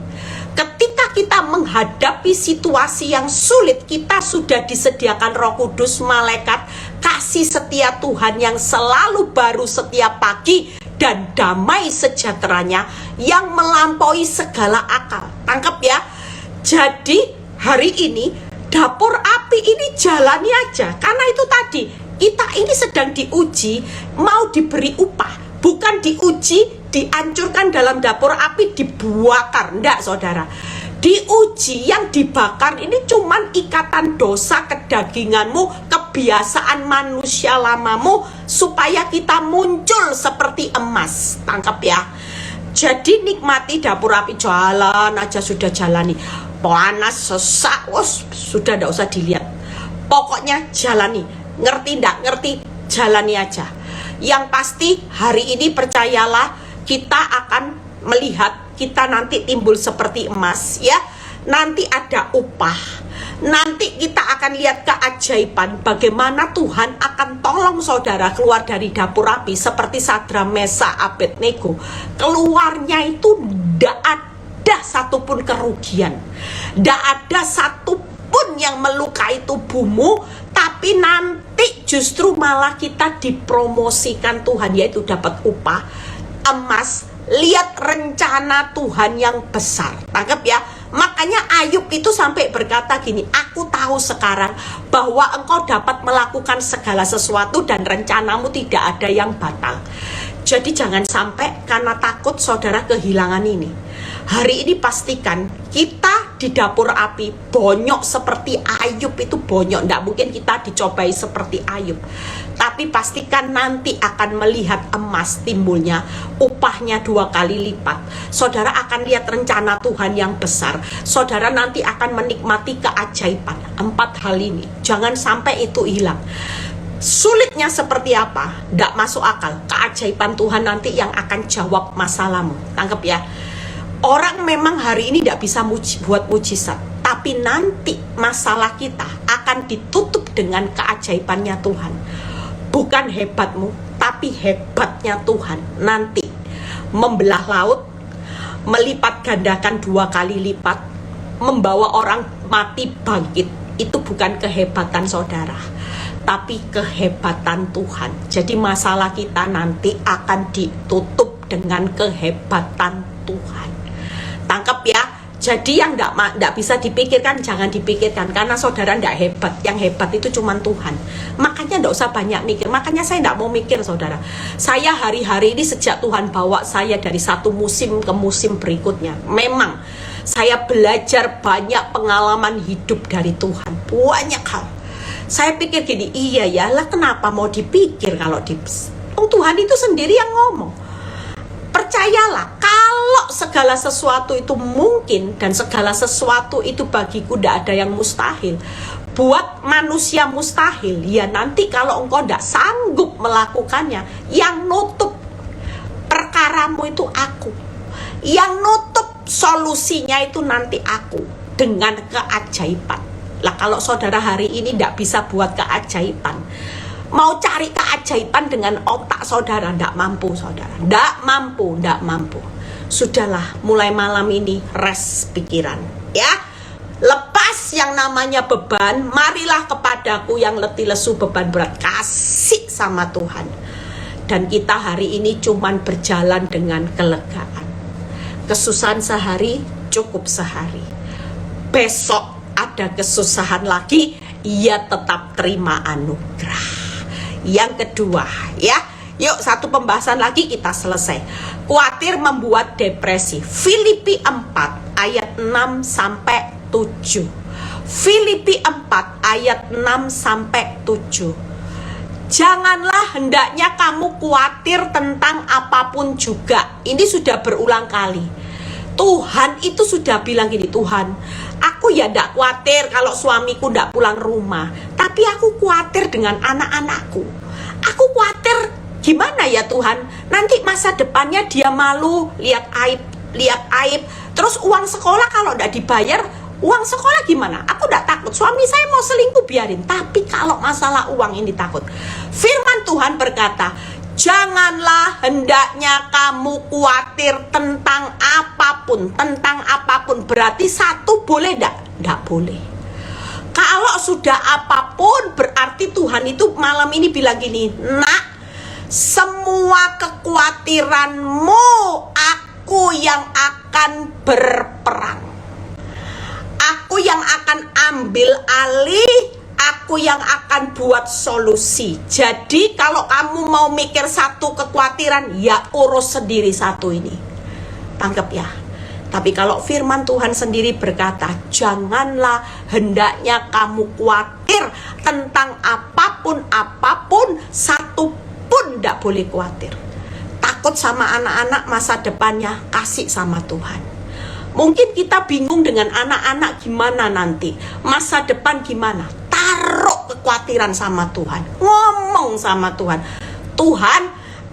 Ketika kita menghadapi situasi yang sulit, kita sudah disediakan Roh Kudus, malaikat, kasih setia Tuhan yang selalu baru setiap pagi, dan damai sejahteranya yang melampaui segala akal. Tangkap ya. Jadi hari ini dapur api ini jalani aja. Karena itu tadi, kita ini sedang diuji, mau diberi upah. Bukan diuji, dihancurkan dalam dapur api, dibakar. Enggak saudara. Diuji, yang dibakar ini cuman ikatan dosa kedaginganmu, kebiasaan manusia lamamu, supaya kita muncul seperti emas. Tangkap ya. Jadi nikmati dapur api, jalan aja sudah jalani. Panas, sesak, sudah tidak usah dilihat. Pokoknya jalani. Ngerti ndak? Ngerti? Jalani aja. Yang pasti hari ini percayalah, kita akan melihat kita nanti timbul seperti emas, ya. Nanti ada upah. Nanti kita akan lihat keajaiban bagaimana Tuhan akan tolong saudara keluar dari dapur api seperti Sadrak, Mesah, Abednego. Keluarnya itu tidak ada satupun kerugian, tidak ada satupun yang melukai tubuhmu, tapi nanti justru malah kita dipromosikan Tuhan, yaitu dapat upah emas. Lihat rencana Tuhan yang besar. Tangkap ya. Makanya Ayub itu sampai berkata gini, aku tahu sekarang bahwa engkau dapat melakukan segala sesuatu dan rencanamu tidak ada yang batal. Jadi jangan sampai karena takut saudara kehilangan ini. Hari ini pastikan kita di dapur api bonyok seperti Ayub itu bonyok. Tidak mungkin kita dicobai seperti Ayub. Tapi pastikan nanti akan melihat emas timbulnya, upahnya 2 kali lipat. Saudara akan lihat rencana Tuhan yang besar. Saudara nanti akan menikmati keajaiban. 4 hal ini, jangan sampai itu hilang. Sulitnya seperti apa? Tidak masuk akal. Keajaiban Tuhan nanti yang akan jawab masalahmu. Tangkap ya. Orang memang hari ini tidak bisa buat mujizat, tapi nanti masalah kita akan ditutup dengan keajaibannya Tuhan. Bukan hebatmu, tapi hebatnya Tuhan. Nanti membelah laut, melipat gandakan 2 kali lipat, membawa orang mati bangkit. Itu bukan kehebatan saudara, tapi kehebatan Tuhan. Jadi masalah kita nanti akan ditutup dengan kehebatan Tuhan. Tangkap ya. Jadi yang nggak bisa dipikirkan, jangan dipikirkan. Karena saudara nggak hebat. Yang hebat itu cuma Tuhan. Makanya nggak usah banyak mikir. Makanya saya nggak mau mikir, saudara. Saya hari-hari ini sejak Tuhan bawa saya dari satu musim ke musim berikutnya, memang saya belajar banyak pengalaman hidup dari Tuhan. Banyak hal. Saya pikir gini, iya ya lah, kenapa mau dipikir kalau Tuhan itu sendiri yang ngomong. Percayalah, kalau segala sesuatu itu mungkin dan segala sesuatu itu bagiku tidak ada yang mustahil. Buat manusia mustahil, ya nanti kalau engkau tidak sanggup melakukannya, yang nutup perkaramu itu aku. Yang nutup solusinya itu nanti aku dengan keajaiban. Lah kalau saudara hari ini tidak bisa buat keajaiban, mau cari keajaiban dengan otak saudara, ndak mampu saudara, ndak mampu. Sudahlah, mulai malam ini rest pikiran, ya. Lepas yang namanya beban, marilah kepadaku yang letih lesu beban berat, kasih sama Tuhan. Dan kita hari ini cuman berjalan dengan kelegaan. Kesusahan sehari, cukup sehari. Besok ada kesusahan lagi, ia tetap terima anugerah. Yang kedua, ya, yuk satu pembahasan lagi kita selesai. Khawatir membuat depresi. Filipi 4 ayat 6 sampai 7. Filipi 4 ayat 6 sampai 7. Janganlah hendaknya kamu khawatir tentang apapun juga. Ini sudah berulang kali. Tuhan itu sudah bilang gini, Tuhan, aku ya tidak khawatir kalau suamiku tidak pulang rumah, tapi aku khawatir dengan anak-anakku. Aku khawatir gimana ya Tuhan, nanti masa depannya dia malu, lihat aib. Terus uang sekolah kalau tidak dibayar, uang sekolah gimana? Aku tidak takut, suami saya mau selingkuh biarin, tapi kalau masalah uang ini takut. Firman Tuhan berkata, janganlah hendaknya kamu khawatir tentang apapun. Berarti satu boleh tidak boleh. Kalau sudah apapun, berarti Tuhan itu malam ini bilang gini, nak, semua kekhawatiranmu aku yang akan berperang. Aku yang akan ambil alih, aku yang akan buat solusi. Jadi kalau kamu mau mikir satu kekhawatiran, ya urus sendiri satu ini. Tangkap ya. Tapi kalau firman Tuhan sendiri berkata, janganlah hendaknya kamu khawatir tentang apapun, satu pun tidak boleh khawatir. Takut sama anak-anak masa depannya, kasih sama Tuhan. Mungkin kita bingung dengan anak-anak gimana nanti, masa depan gimana. Taruh kekhawatiran sama Tuhan, ngomong sama Tuhan, Tuhan,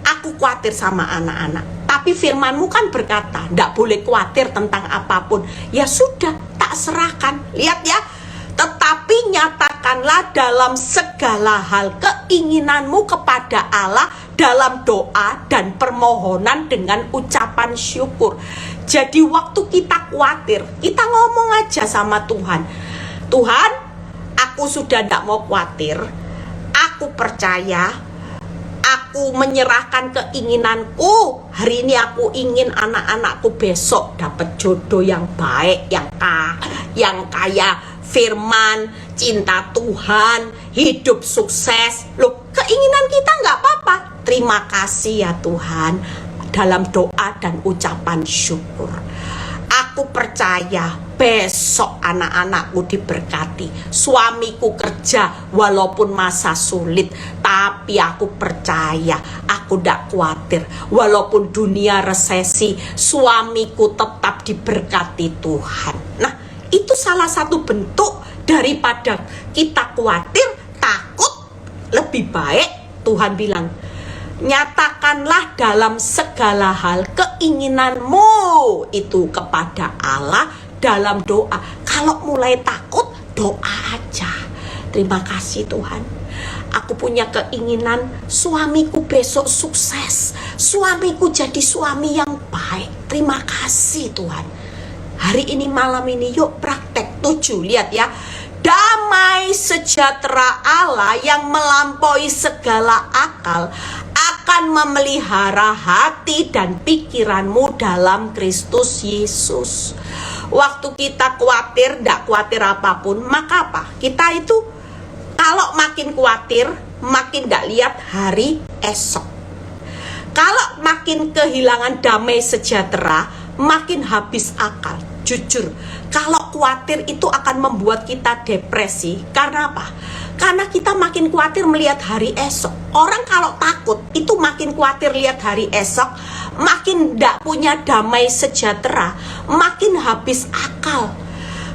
aku khawatir sama anak-anak. Tapi firman-Mu kan berkata, tidak boleh khawatir tentang apapun. Ya sudah, tak serahkan. Lihat ya, tetapi nyatakanlah dalam segala hal keinginanmu kepada Allah dalam doa dan permohonan dengan ucapan syukur. Jadi waktu kita khawatir, kita ngomong aja sama Tuhan, Tuhan, aku sudah tidak mau khawatir. Aku percaya, aku menyerahkan keinginanku. Hari ini aku ingin anak-anakku besok dapat jodoh yang baik, yang kaya firman, cinta Tuhan, hidup sukses. Loh, keinginan kita nggak apa-apa. Terima kasih ya Tuhan, dalam doa dan ucapan syukur. Aku percaya besok anak-anakku diberkati, suamiku kerja walaupun masa sulit, tapi aku percaya, aku tidak khawatir. Walaupun dunia resesi, suamiku tetap diberkati Tuhan. Nah, itu salah satu bentuk daripada kita khawatir, takut. Lebih baik Tuhan bilang, nyatakanlah dalam segala hal keinginanmu itu kepada Allah dalam doa. Kalau mulai takut, doa aja. Terima kasih Tuhan, aku punya keinginan suamiku besok sukses, suamiku jadi suami yang baik. Terima kasih Tuhan. Hari ini, malam ini, yuk praktek 7. Lihat ya, damai sejahtera Allah yang melampaui segala akal akan memelihara hati dan pikiranmu dalam Kristus Yesus. Waktu kita khawatir, ndak khawatir apapun, maka apa? Kita itu kalau makin khawatir, makin ndak lihat hari esok. Kalau makin kehilangan damai sejahtera, makin habis akal. Jujur, kalau khawatir itu akan membuat kita depresi. Karena apa? Karena kita makin khawatir melihat hari esok. Orang kalau takut itu makin khawatir lihat hari esok, makin tidak punya damai sejahtera, makin habis akal.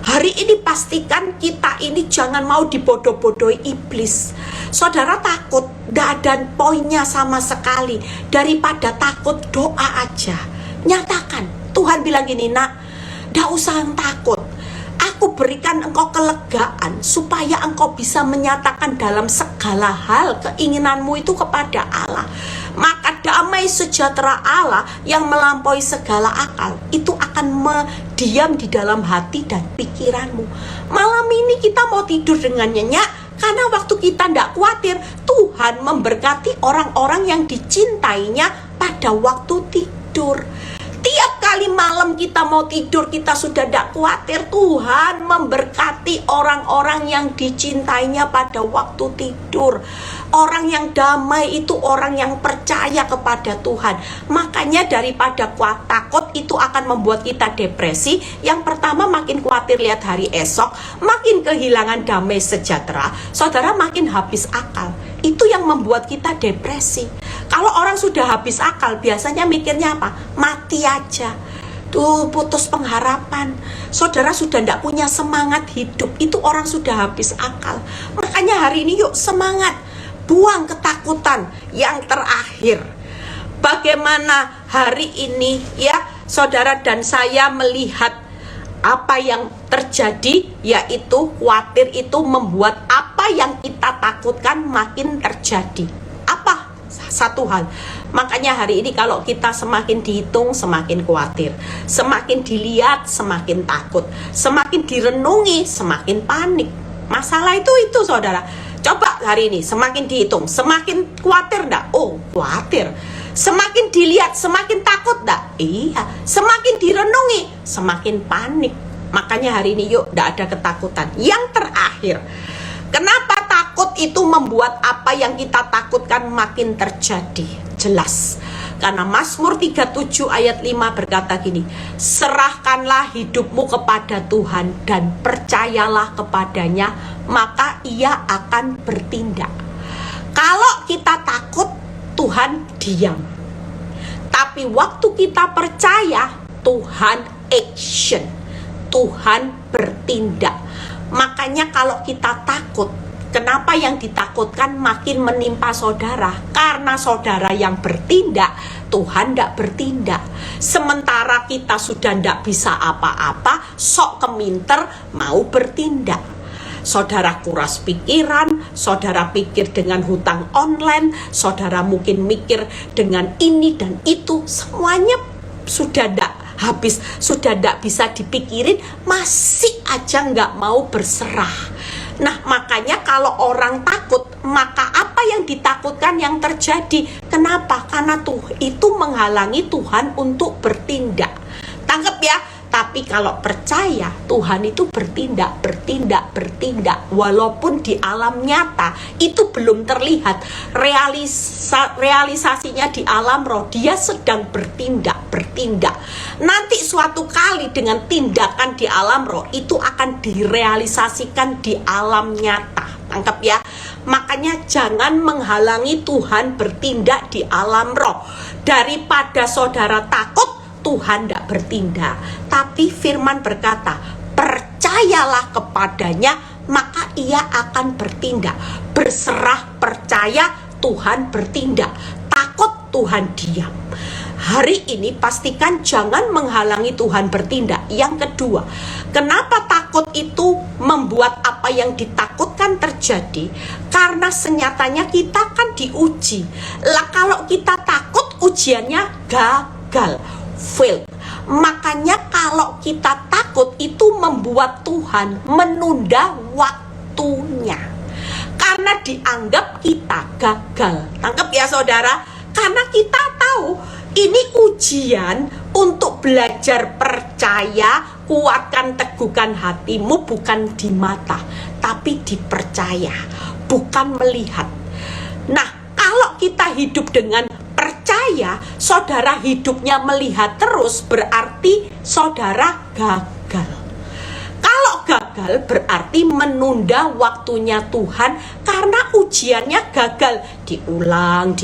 Hari ini pastikan kita ini jangan mau dibodoh-bodohi iblis. Saudara takut, tidak ada poinnya sama sekali. Daripada takut, doa aja. Nyatakan, Tuhan bilang gini, nak, tidak usah yang takut. Aku berikan engkau kelegaan supaya engkau bisa menyatakan dalam segala hal keinginanmu itu kepada Allah. Maka damai sejahtera Allah yang melampaui segala akal itu akan diam di dalam hati dan pikiranmu. Malam ini kita mau tidur dengan nyenyak karena waktu kita tidak khawatir, Tuhan memberkati orang-orang yang dicintainya pada waktu tidur. Tiap kali malam kita mau tidur, kita sudah tidak khawatir. Tuhan memberkati orang-orang yang dicintainya pada waktu tidur. Orang yang damai itu orang yang percaya kepada Tuhan. Makanya daripada takut itu akan membuat kita depresi. Yang pertama, makin khawatir lihat hari esok, makin kehilangan damai sejahtera, saudara makin habis akal. Itu yang membuat kita depresi. Kalau orang sudah habis akal, biasanya mikirnya apa? Mati aja. Tuh, putus pengharapan. Saudara sudah tidak punya semangat hidup. Itu orang sudah habis akal. Makanya hari ini yuk semangat. Buang ketakutan yang terakhir. Bagaimana hari ini ya saudara dan saya melihat apa yang terjadi, yaitu khawatir itu membuat apa yang kita takutkan makin terjadi. Apa? Satu hal. Makanya hari ini kalau kita semakin dihitung semakin khawatir, semakin dilihat semakin takut, semakin direnungi semakin panik. Masalah itu saudara. Coba hari ini semakin dihitung semakin khawatir enggak? Oh, khawatir. Semakin dilihat semakin takut enggak? Iya. Semakin direnungi semakin panik. Makanya hari ini yuk enggak ada ketakutan. Yang terakhir, kenapa takut itu membuat apa yang kita takutkan makin terjadi? Jelas. Karena Mazmur 37 ayat 5 berkata gini, serahkanlah hidupmu kepada Tuhan dan percayalah kepadanya, maka ia akan bertindak. Kalau kita takut, Tuhan diam. Tapi waktu kita percaya, Tuhan action. Tuhan bertindak. Makanya kalau kita takut, kenapa yang ditakutkan makin menimpa saudara? Karena saudara yang bertindak, Tuhan tidak bertindak. Sementara kita sudah tidak bisa apa-apa, sok keminter mau bertindak. Saudara kuras pikiran, saudara pikir dengan hutang online, saudara mungkin mikir dengan ini dan itu, semuanya sudah tidak habis, sudah tidak bisa dipikirin, masih aja nggak mau berserah. Nah, makanya kalau orang takut, maka apa yang ditakutkan yang terjadi. Kenapa? Karena itu menghalangi Tuhan untuk bertindak. Tangkap ya. Tapi kalau percaya, Tuhan itu bertindak. Walaupun di alam nyata itu belum terlihat. Realisasinya di alam roh, dia sedang bertindak. Nanti suatu kali dengan tindakan di alam roh, itu akan direalisasikan di alam nyata. Tangkap ya. Makanya jangan menghalangi Tuhan bertindak di alam roh. Daripada saudara takut, Tuhan tidak bertindak. Tapi firman berkata, percayalah kepadanya, maka ia akan bertindak. Berserah percaya, Tuhan bertindak. Takut, Tuhan diam. Hari ini pastikan jangan menghalangi Tuhan bertindak. Yang kedua, kenapa takut itu membuat apa yang ditakutkan terjadi? Karena senyatanya kita kan diuji. Lah kalau kita takut, ujiannya gagal, fail. Makanya kalau kita takut itu membuat Tuhan menunda waktunya. Karena dianggap kita gagal. Tangkap ya saudara. Karena kita tahu ini ujian untuk belajar percaya, kuatkan teguhkan hatimu bukan di mata, tapi dipercaya, bukan melihat. Nah, kalau kita hidup dengan percaya, saudara hidupnya melihat terus, berarti saudara gagal. Kalau gagal berarti menunda waktunya Tuhan karena ujiannya gagal. Diulang,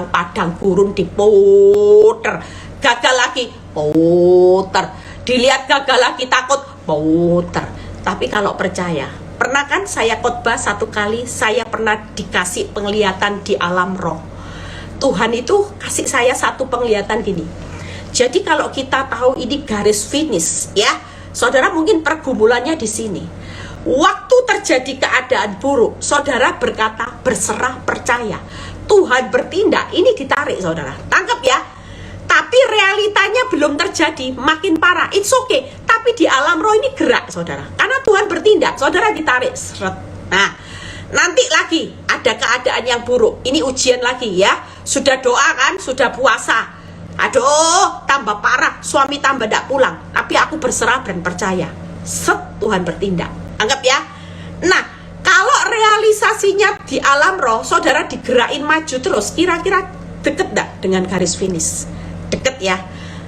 padang gurun diputer, gagal lagi, puter, dilihat gagal lagi, takut, puter. Tapi kalau percaya, pernah kan saya khotbah satu kali, saya pernah dikasih penglihatan di alam roh. Tuhan itu kasih saya satu penglihatan gini. Jadi kalau kita tahu ini garis finish, ya, saudara mungkin pergumulannya di sini. Waktu terjadi keadaan buruk, saudara berkata, berserah, percaya. Tuhan bertindak, ini ditarik, saudara. Tangkap ya. Tapi realitanya belum terjadi, makin parah. It's okay. Tapi di alam roh ini gerak, saudara. Karena Tuhan bertindak, saudara ditarik. Seret. Nah, nanti lagi ada keadaan yang buruk. Ini ujian lagi ya. Sudah doa kan, sudah puasa. Aduh, tambah parah, suami tambah tidak pulang. Tapi aku berserah dan percaya. Tuhan bertindak. Anggap ya. Nah, kalau realisasinya di alam roh, saudara digerakin maju terus, kira-kira deket tidak dengan garis finish? Deket ya.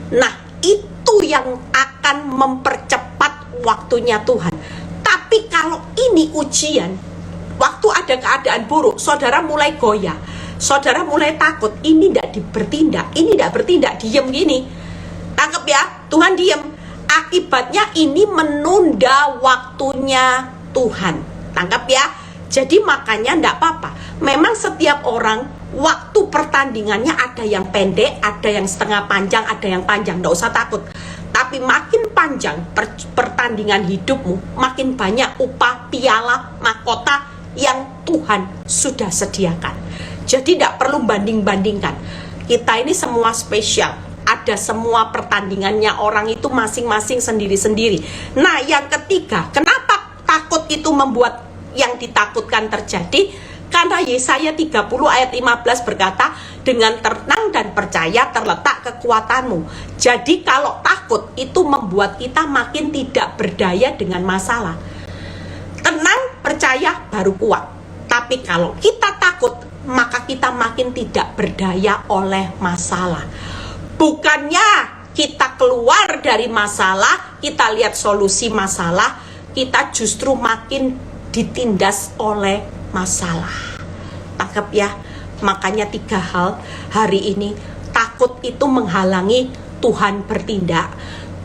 Nah, itu yang akan mempercepat waktunya Tuhan. Tapi kalau ini ujian, waktu ada keadaan buruk, saudara mulai goyah, saudara mulai takut, ini tidak bertindak, ini tidak bertindak, diem gini. Tangkap ya, Tuhan diem. Akibatnya ini menunda waktunya Tuhan. Tangkap ya. Jadi makanya tidak apa-apa. Memang setiap orang waktu pertandingannya ada yang pendek, ada yang setengah panjang, ada yang panjang. Tidak usah takut. Tapi makin panjang pertandingan hidupmu, makin banyak upah, piala, mahkota yang Tuhan sudah sediakan. Jadi tidak perlu banding-bandingkan. Kita ini semua spesial. Ada semua pertandingannya, orang itu masing-masing sendiri-sendiri. Nah, yang ketiga, kenapa takut itu membuat yang ditakutkan terjadi? Karena Yesaya 30 ayat 15 berkata, dengan tenang dan percaya terletak kekuatanmu. Jadi kalau takut itu membuat kita makin tidak berdaya dengan masalah. Tenang, percaya, baru kuat. Tapi kalau kita takut, maka kita makin tidak berdaya oleh masalah. Bukannya kita keluar dari masalah, kita lihat solusi masalah, kita justru makin ditindas oleh masalah. Tangkap ya. Makanya 3 hal hari ini. Takut itu menghalangi Tuhan bertindak.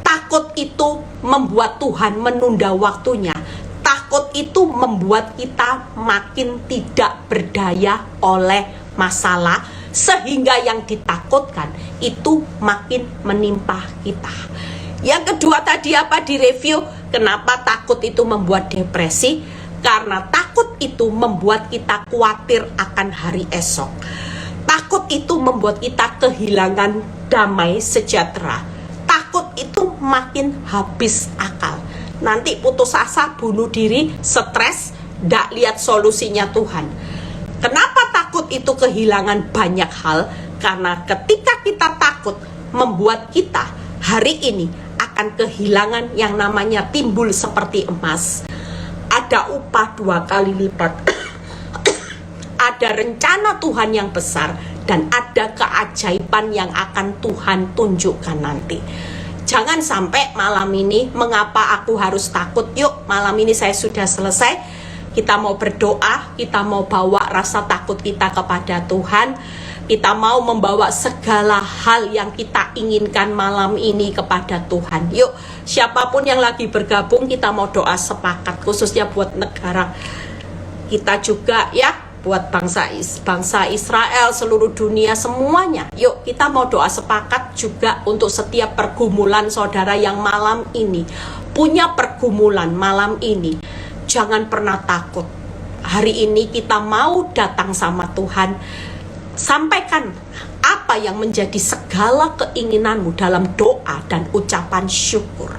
Takut itu membuat Tuhan menunda waktunya. Takut itu membuat kita makin tidak berdaya oleh masalah, sehingga yang ditakutkan itu makin menimpa kita. Yang kedua tadi apa di review? Kenapa takut itu membuat depresi? Karena takut itu membuat kita khawatir akan hari esok. Takut itu membuat kita kehilangan damai sejahtera. Takut itu makin habis akal. Nanti putus asa, bunuh diri, stres, tidak lihat solusinya Tuhan. Kenapa takut itu kehilangan banyak hal? Karena ketika kita takut, membuat kita hari ini akan kehilangan yang namanya timbul seperti emas. Ada upah 2 kali lipat. Ada rencana Tuhan yang besar. Dan ada keajaiban yang akan Tuhan tunjukkan nanti. Jangan sampai malam ini, mengapa aku harus takut? Yuk, malam ini saya sudah selesai. Kita mau berdoa, kita mau bawa rasa takut kita kepada Tuhan. Kita mau membawa segala hal yang kita inginkan malam ini kepada Tuhan. Yuk, siapapun yang lagi bergabung, kita mau doa sepakat, khususnya buat negara kita juga ya, buat bangsa Israel, seluruh dunia, semuanya. Yuk, kita mau doa sepakat juga untuk setiap pergumulan saudara yang malam ini punya pergumulan malam ini. Jangan pernah takut. Hari ini kita mau datang sama Tuhan. Sampaikan apa yang menjadi segala keinginanmu dalam doa dan ucapan syukur.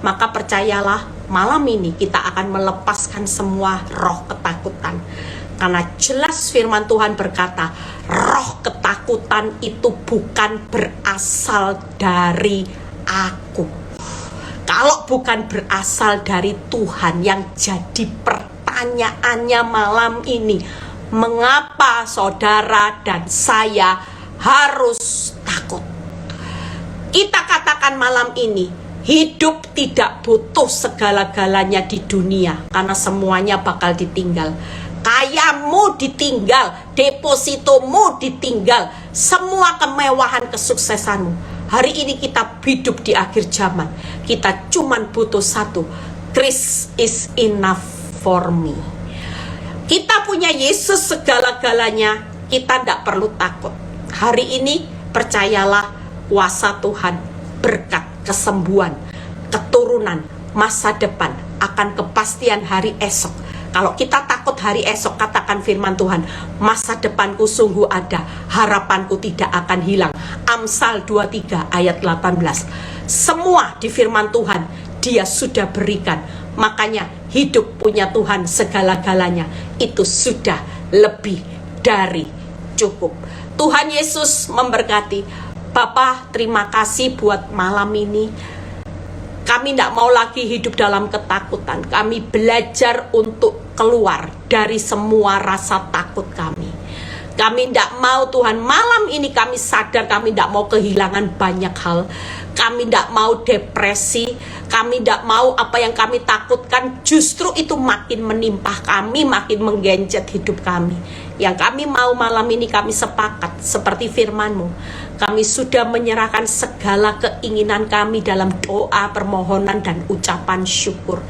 Maka percayalah, malam ini kita akan melepaskan semua roh ketakutan. Karena jelas firman Tuhan berkata, roh ketakutan itu bukan berasal dari aku. Kalau bukan berasal dari Tuhan. Yang jadi pertanyaannya malam ini, mengapa saudara dan saya harus takut? Kita katakan malam ini, hidup tidak butuh segala-galanya di dunia, karena semuanya bakal ditinggal. Kayamu ditinggal, depositomu ditinggal, semua kemewahan kesuksesanmu. Hari ini kita hidup di akhir zaman. Kita cuman butuh satu, Christ is enough for me. Kita punya Yesus segala-galanya, kita tidak perlu takut. Hari ini percayalah, kuasa Tuhan, berkat, kesembuhan, keturunan, masa depan, akan kepastian hari esok. Kalau kita takut hari esok, katakan firman Tuhan, masa depanku sungguh ada, harapanku tidak akan hilang. Amsal 23 ayat 18. Semua di firman Tuhan Dia sudah berikan. Makanya hidup punya Tuhan segala-galanya itu sudah lebih dari cukup. Tuhan Yesus memberkati. Bapa, terima kasih buat malam ini. Kami tidak mau lagi hidup dalam ketakutan. Kami belajar untuk keluar dari semua rasa takut kami. Kami tidak mau Tuhan, malam ini kami sadar kami tidak mau kehilangan banyak hal. Kami tidak mau depresi. Kami tidak mau apa yang kami takutkan justru itu makin menimpa kami, makin menggencet hidup kami. Yang kami mau malam ini, kami sepakat seperti firman-Mu. Kami sudah menyerahkan segala keinginan kami dalam doa, permohonan, dan ucapan syukur.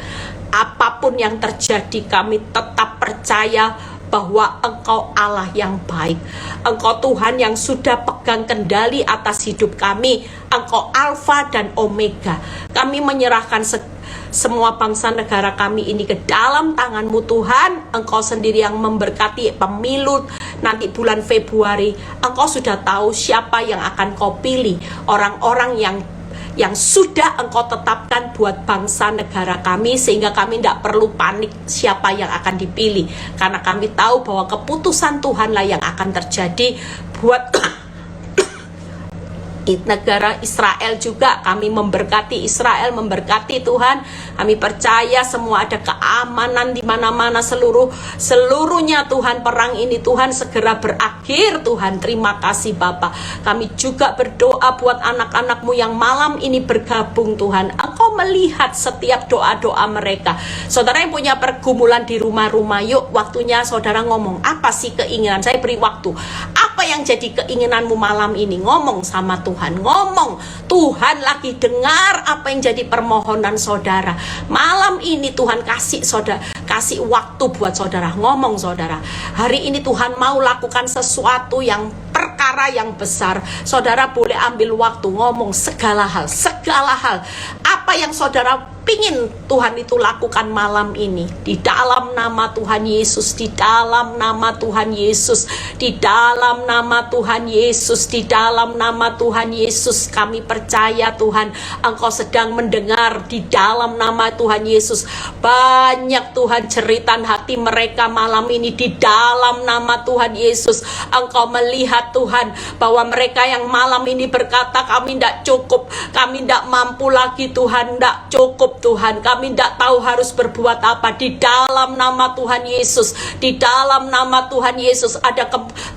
Apapun yang terjadi, kami tetap percaya bahwa Engkau Allah yang baik. Engkau Tuhan yang sudah pegang kendali atas hidup kami. Engkau Alfa dan Omega. Kami menyerahkan semua bangsa negara kami ini ke dalam tangan-Mu Tuhan. Engkau sendiri yang memberkati pemilu nanti bulan Februari. Engkau sudah tahu siapa yang akan Kau pilih. Orang-orang yang sudah Engkau tetapkan buat bangsa negara kami, sehingga kami tidak perlu panik siapa yang akan dipilih, karena kami tahu bahwa keputusan Tuhanlah yang akan terjadi buat negara Israel juga. Kami memberkati Israel, memberkati Tuhan. Kami percaya semua ada keamanan di mana-mana, seluruhnya Tuhan. Perang ini Tuhan segera berakhir Tuhan. Terima kasih Bapa. Kami juga berdoa buat anak-anak-Mu yang malam ini bergabung Tuhan. Engkau melihat setiap doa-doa mereka. Saudara yang punya pergumulan di rumah-rumah, yuk waktunya saudara ngomong, apa sih keinginan? Saya beri waktu. Apa yang jadi keinginanmu malam ini? Ngomong sama Tuhan, ngomong. Tuhan lagi dengar apa yang jadi permohonan saudara. Malam ini Tuhan kasih waktu buat saudara. Ngomong saudara. Hari ini Tuhan mau lakukan sesuatu yang perkara yang besar. Saudara boleh ambil waktu ngomong segala hal. Apa yang saudara pingin Tuhan itu lakukan malam ini, di dalam nama Tuhan Yesus, di dalam nama Tuhan Yesus, di dalam nama Tuhan Yesus, di dalam nama Tuhan Yesus. Kami percaya Tuhan, Engkau sedang mendengar di dalam nama Tuhan Yesus. Banyak Tuhan jeritan hati mereka malam ini di dalam nama Tuhan Yesus. Engkau melihat Tuhan bahwa mereka yang malam ini berkata, kami tidak cukup, kami tidak mampu lagi Tuhan, tidak cukup Tuhan, kami tidak tahu harus berbuat apa. Di dalam nama Tuhan Yesus, di dalam nama Tuhan Yesus ada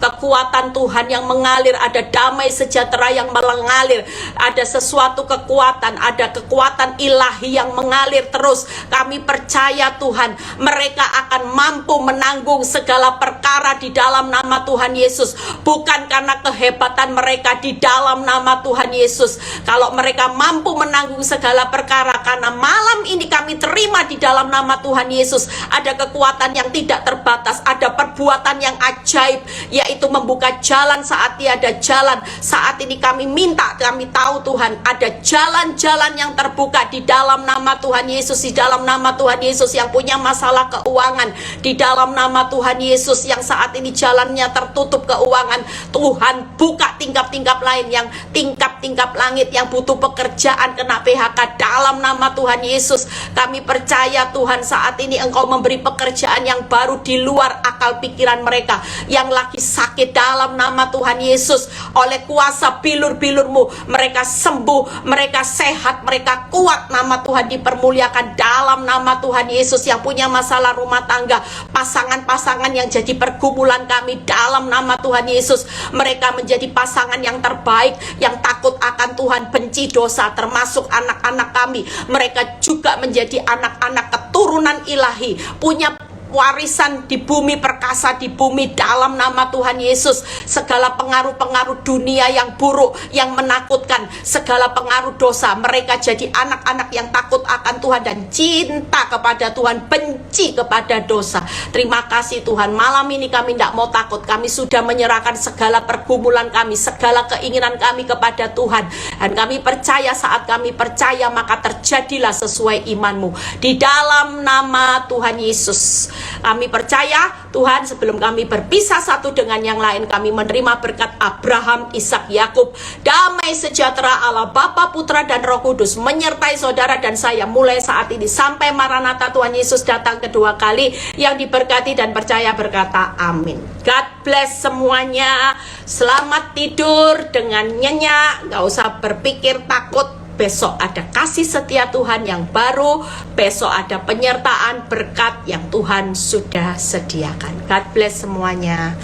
kekuatan Tuhan yang mengalir, ada damai sejahtera yang mengalir, ada sesuatu kekuatan, ada kekuatan ilahi yang mengalir terus. Kami percaya Tuhan, mereka akan mampu menanggung segala perkara di dalam nama Tuhan Yesus, bukan karena kehebatan mereka, di dalam nama Tuhan Yesus. Kalau mereka mampu menanggung segala perkara, karena malam ini kami terima di dalam nama Tuhan Yesus ada kekuatan yang tidak terbatas, ada perbuatan yang ajaib, yaitu membuka jalan saat tiada jalan. Saat ini kami minta, kami tahu Tuhan ada jalan-jalan yang terbuka di dalam nama Tuhan Yesus, di dalam nama Tuhan Yesus. Yang punya masalah keuangan, di dalam nama Tuhan Yesus, yang saat ini jalannya tertutup keuangan, Tuhan buka tingkap-tingkap lain, yang tingkap-tingkap langit, yang butuh pekerjaan kena PHK, dalam nama nama Tuhan Yesus. Kami percaya Tuhan saat ini Engkau memberi pekerjaan yang baru di luar akal pikiran mereka. Yang lagi sakit dalam nama Tuhan Yesus, oleh kuasa bilur-bilur-Mu, mereka sembuh, mereka sehat, mereka kuat. Nama Tuhan dipermuliakan dalam nama Tuhan Yesus. Yang punya masalah rumah tangga, pasangan-pasangan yang jadi pergumulan kami dalam nama Tuhan Yesus, mereka menjadi pasangan yang terbaik, yang takut akan Tuhan, benci dosa, termasuk anak-anak kami. Mereka juga menjadi anak-anak keturunan ilahi, punya warisan di bumi, perkasa di bumi dalam nama Tuhan Yesus. Segala pengaruh-pengaruh dunia yang buruk, yang menakutkan, segala pengaruh dosa, mereka jadi anak-anak yang takut akan Tuhan dan cinta kepada Tuhan, benci kepada dosa. Terima kasih Tuhan, malam ini kami tidak mau takut. Kami sudah menyerahkan segala pergumulan kami, segala keinginan kami kepada Tuhan, dan kami percaya, saat kami percaya maka terjadilah sesuai iman-Mu di dalam nama Tuhan Yesus. Kami percaya Tuhan, sebelum kami berpisah satu dengan yang lain, kami menerima berkat Abraham, Ishak, Yakub. Damai sejahtera Allah Bapa, Putra, dan Roh Kudus menyertai saudara dan saya mulai saat ini sampai Maranatha Tuhan Yesus datang kedua kali. Yang diberkati dan percaya berkata amin. God bless semuanya. Selamat tidur dengan nyenyak, gak usah berpikir takut. Besok ada kasih setia Tuhan yang baru. Besok ada penyertaan berkat yang Tuhan sudah sediakan. God bless semuanya.